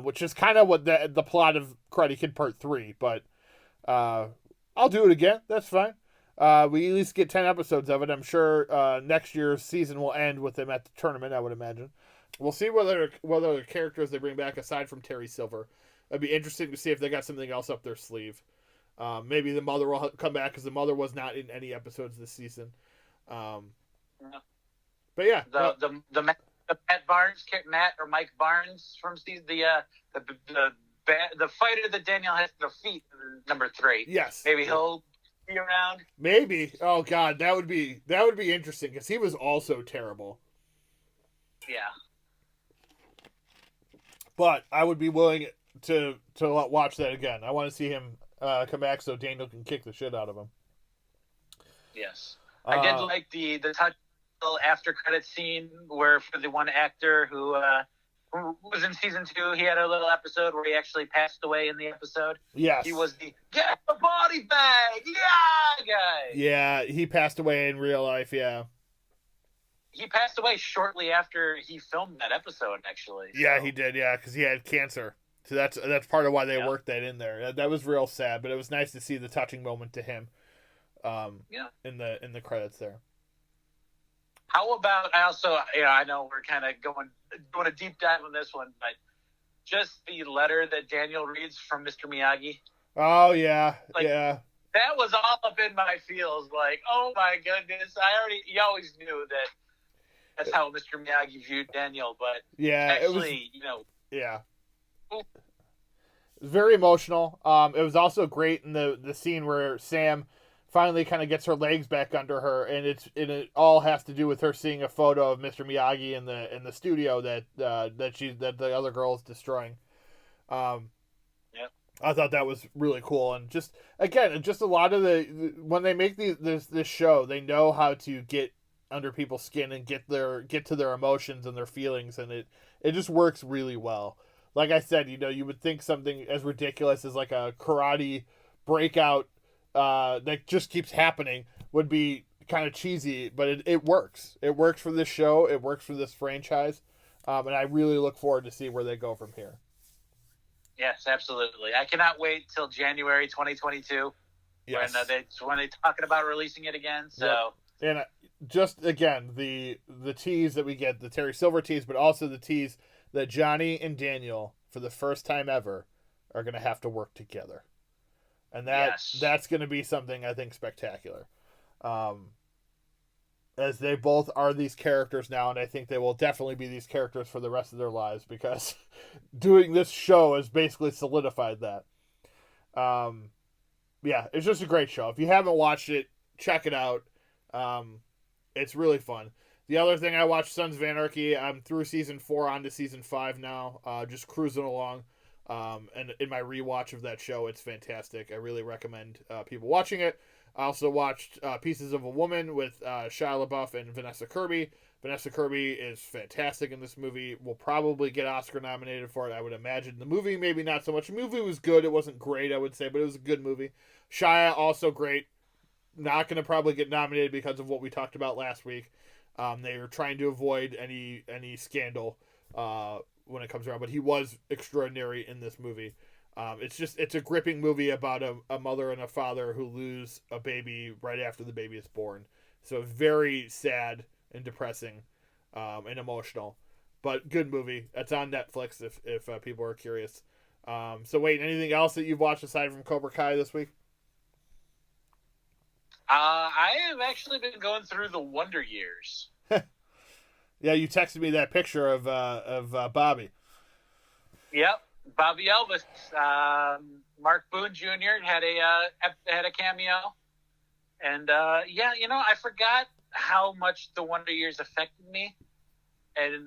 Speaker 1: which is kind of what the plot of Karate Kid Part 3. But I'll do it again. That's fine. We at least get 10 episodes of it. I'm sure next year's season will end with him at the tournament, I would imagine. We'll see what other characters they bring back aside from Terry Silver. It'd be interesting to see if they got something else up their sleeve. Maybe the mother will come back, because the mother was not in any episodes this season. But yeah,
Speaker 2: the Mike Barnes from the fighter that Daniel has to defeat, number 3.
Speaker 1: Yes,
Speaker 2: maybe he'll be around.
Speaker 1: Maybe. Oh God, that would be interesting, because he was also terrible.
Speaker 2: Yeah.
Speaker 1: But I would be willing to watch that again. I want to see him come back so Daniel can kick the shit out of him.
Speaker 2: Yes. I did like the touch after credit scene where, for the one actor who was in season 2, he had a little episode where he actually passed away in the episode.
Speaker 1: Yes.
Speaker 2: He was the get the body bag, yeah, guy.
Speaker 1: Yeah, he passed away in real life, yeah.
Speaker 2: He passed away shortly after he filmed that episode, actually.
Speaker 1: Yeah, he did, yeah, because he had cancer. So that's part of why they worked that in there. That was real sad, but it was nice to see the touching moment to him. In the credits there.
Speaker 2: How about, I know we're kind of doing a deep dive on this one, but just the letter that Daniel reads from Mr. Miyagi.
Speaker 1: Oh yeah, yeah.
Speaker 2: That was all up in my feels. Like, oh my goodness, you always knew that's how Mr. Miyagi viewed Daniel, but
Speaker 1: yeah,
Speaker 2: actually,
Speaker 1: yeah. It was very emotional. It was also great in the scene where Sam finally kind of gets her legs back under her, and it all has to do with her seeing a photo of Mr. Miyagi in the studio that the other girl is destroying. I thought that was really cool, and just a lot of when they make this show, they know how to get under people's skin and get to their emotions and their feelings, and it just works really well. Like I said, you would think something as ridiculous as like a karate breakout that just keeps happening would be kind of cheesy, but it works. It works for this show. It works for this franchise, and I really look forward to see where they go from here.
Speaker 2: Yes, absolutely. I cannot wait till January 2022 when they're talking about releasing it again. So,
Speaker 1: and just again the tease that we get, the Terry Silver tease, but also the tease that Johnny and Daniel, for the first time ever, are going to have to work together. And that's going to be something, I think, spectacular. As they both are these characters now, and I think they will definitely be these characters for the rest of their lives, because doing this show has basically solidified that. Yeah, it's just a great show. If you haven't watched it, check it out. It's really fun. The other thing I watched, Sons of Anarchy. I'm through season 4 on to season 5 now. Just cruising along. And in my rewatch of that show, it's fantastic. I really recommend people watching it. I also watched Pieces of a Woman with Shia LaBeouf and Vanessa Kirby. Vanessa Kirby is fantastic in this movie. Will probably get Oscar nominated for it, I would imagine. The movie, maybe not so much. The movie was good. It wasn't great, I would say, but it was a good movie. Shia, also great. Not going to probably get nominated because of what we talked about last week. They were trying to avoid any scandal when it comes around, but he was extraordinary in this movie. It's a gripping movie about a mother and a father who lose a baby right after the baby is born. So very sad and depressing and emotional, but good movie. It's on Netflix if people are curious. So wait, anything else that you've watched aside from Cobra Kai this week?
Speaker 2: I have actually been going through the Wonder Years.
Speaker 1: Yeah, you texted me that picture of Bobby.
Speaker 2: Yep, Bobby Elvis. Mark Boone Jr. had a cameo, and I forgot how much the Wonder Years affected me, and it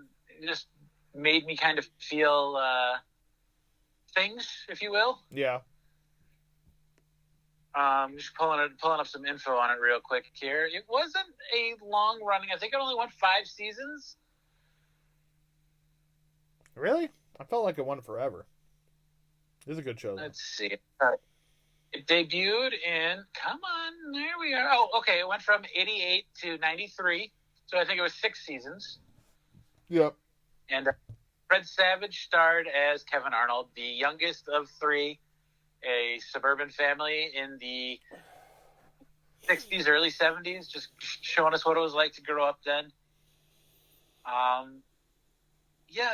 Speaker 2: just made me kind of feel things, if you will.
Speaker 1: Yeah.
Speaker 2: Just pulling up some info on it real quick here. It wasn't a long running. I think it only went 5 seasons.
Speaker 1: Really? I felt like it went forever. It was a good show, though.
Speaker 2: Let's see. It debuted in. Come on, there we are. Oh, okay. It went from 88 to 93, so I think it was 6 seasons.
Speaker 1: Yep.
Speaker 2: And Fred Savage starred as Kevin Arnold, the youngest of 3. A suburban family in the 60s, early 70s, just showing us what it was like to grow up then.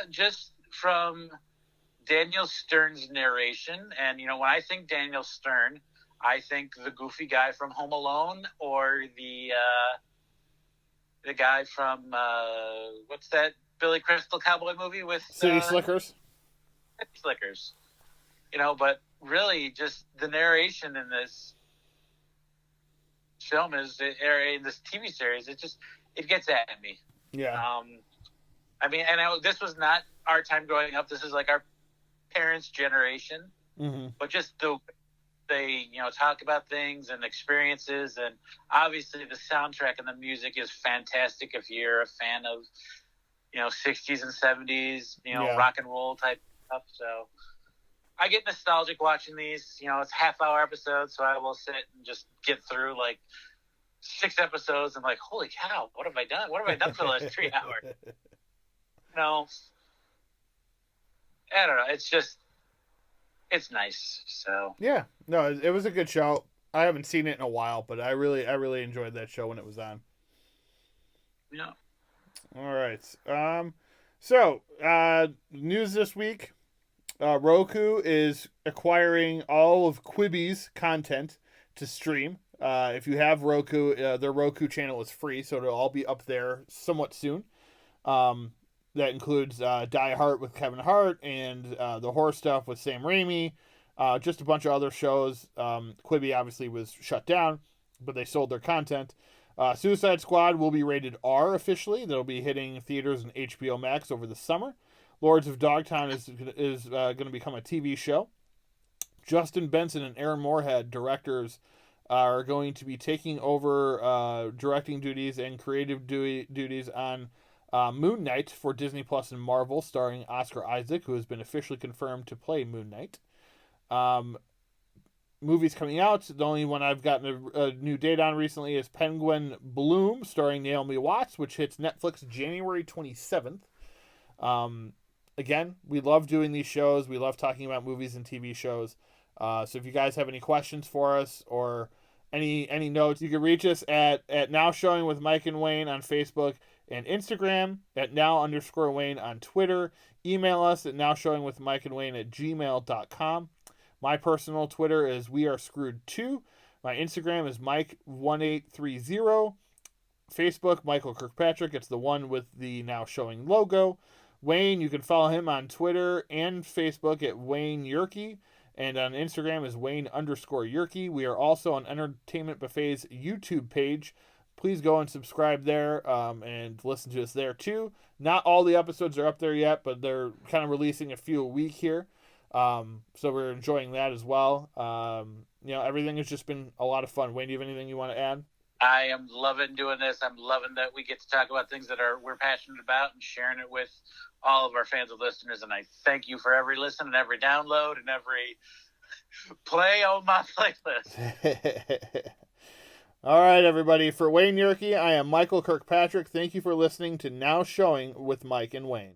Speaker 2: Just from Daniel Stern's narration, and when I think Daniel Stern, I think the goofy guy from Home Alone, or the guy from what's that Billy Crystal cowboy movie with
Speaker 1: City Slickers?
Speaker 2: Slickers. But really, just the narration in this film in this TV series, it gets at me.
Speaker 1: Yeah.
Speaker 2: This was not our time growing up. This is like our parents' generation.
Speaker 1: Mm-hmm.
Speaker 2: But just they talk about things and experiences, and obviously the soundtrack and the music is fantastic if you're a fan of 60s and 70s rock and roll type stuff. So I get nostalgic watching these. It's half-hour episodes, so I will sit and just get through like 6 episodes and like, holy cow, what have I done? What have I done for the last 3 hours? I don't know. It's nice. So
Speaker 1: yeah, no, it was a good show. I haven't seen it in a while, but I really enjoyed that show when it was on.
Speaker 2: Yeah.
Speaker 1: All right. So news this week. Roku is acquiring all of Quibi's content to stream. If you have Roku, their Roku channel is free, so it'll all be up there somewhat soon. That includes Die Hard with Kevin Hart and the horror stuff with Sam Raimi. Just a bunch of other shows. Quibi obviously was shut down, but they sold their content. Suicide Squad will be rated R officially. That'll be hitting theaters and HBO Max over the summer. Lords of Dogtown is going to become a TV show. Justin Benson and Aaron Moorhead, directors, are going to be taking over directing duties and creative duties on Moon Knight for Disney Plus and Marvel, starring Oscar Isaac, who has been officially confirmed to play Moon Knight. Movies coming out. The only one I've gotten a new date on recently is Penguin Bloom, starring Naomi Watts, which hits Netflix January 27th. Again, we love doing these shows. We love talking about movies and TV shows. So if you guys have any questions for us or any notes, you can reach us at Now Showing with Mike and Wayne on Facebook and Instagram, at now_Wayne on Twitter. Email us at nowshowingwithmikeandwayne@gmail.com. My personal Twitter is wearescrewed2. My Instagram is Mike1830. Facebook, Michael Kirkpatrick. It's the one with the Now Showing logo. Wayne, you can follow him on Twitter and Facebook at Wayne Yerke, and on Instagram is Wayne_Yerke. We are also on Entertainment Buffet's YouTube page. Please go and subscribe there and listen to us there too. Not all the episodes are up there yet, but they're kind of releasing a few a week here. So we're enjoying that as well. Everything has just been a lot of fun. Wayne, do you have anything you want to add?
Speaker 2: I am loving doing this. I'm loving that we get to talk about things that we're passionate about and sharing it with all of our fans and listeners. And I thank you for every listen and every download and every play on my playlist.
Speaker 1: All right, everybody. For Wayne Yerke, I am Michael Kirkpatrick. Thank you for listening to Now Showing with Mike and Wayne.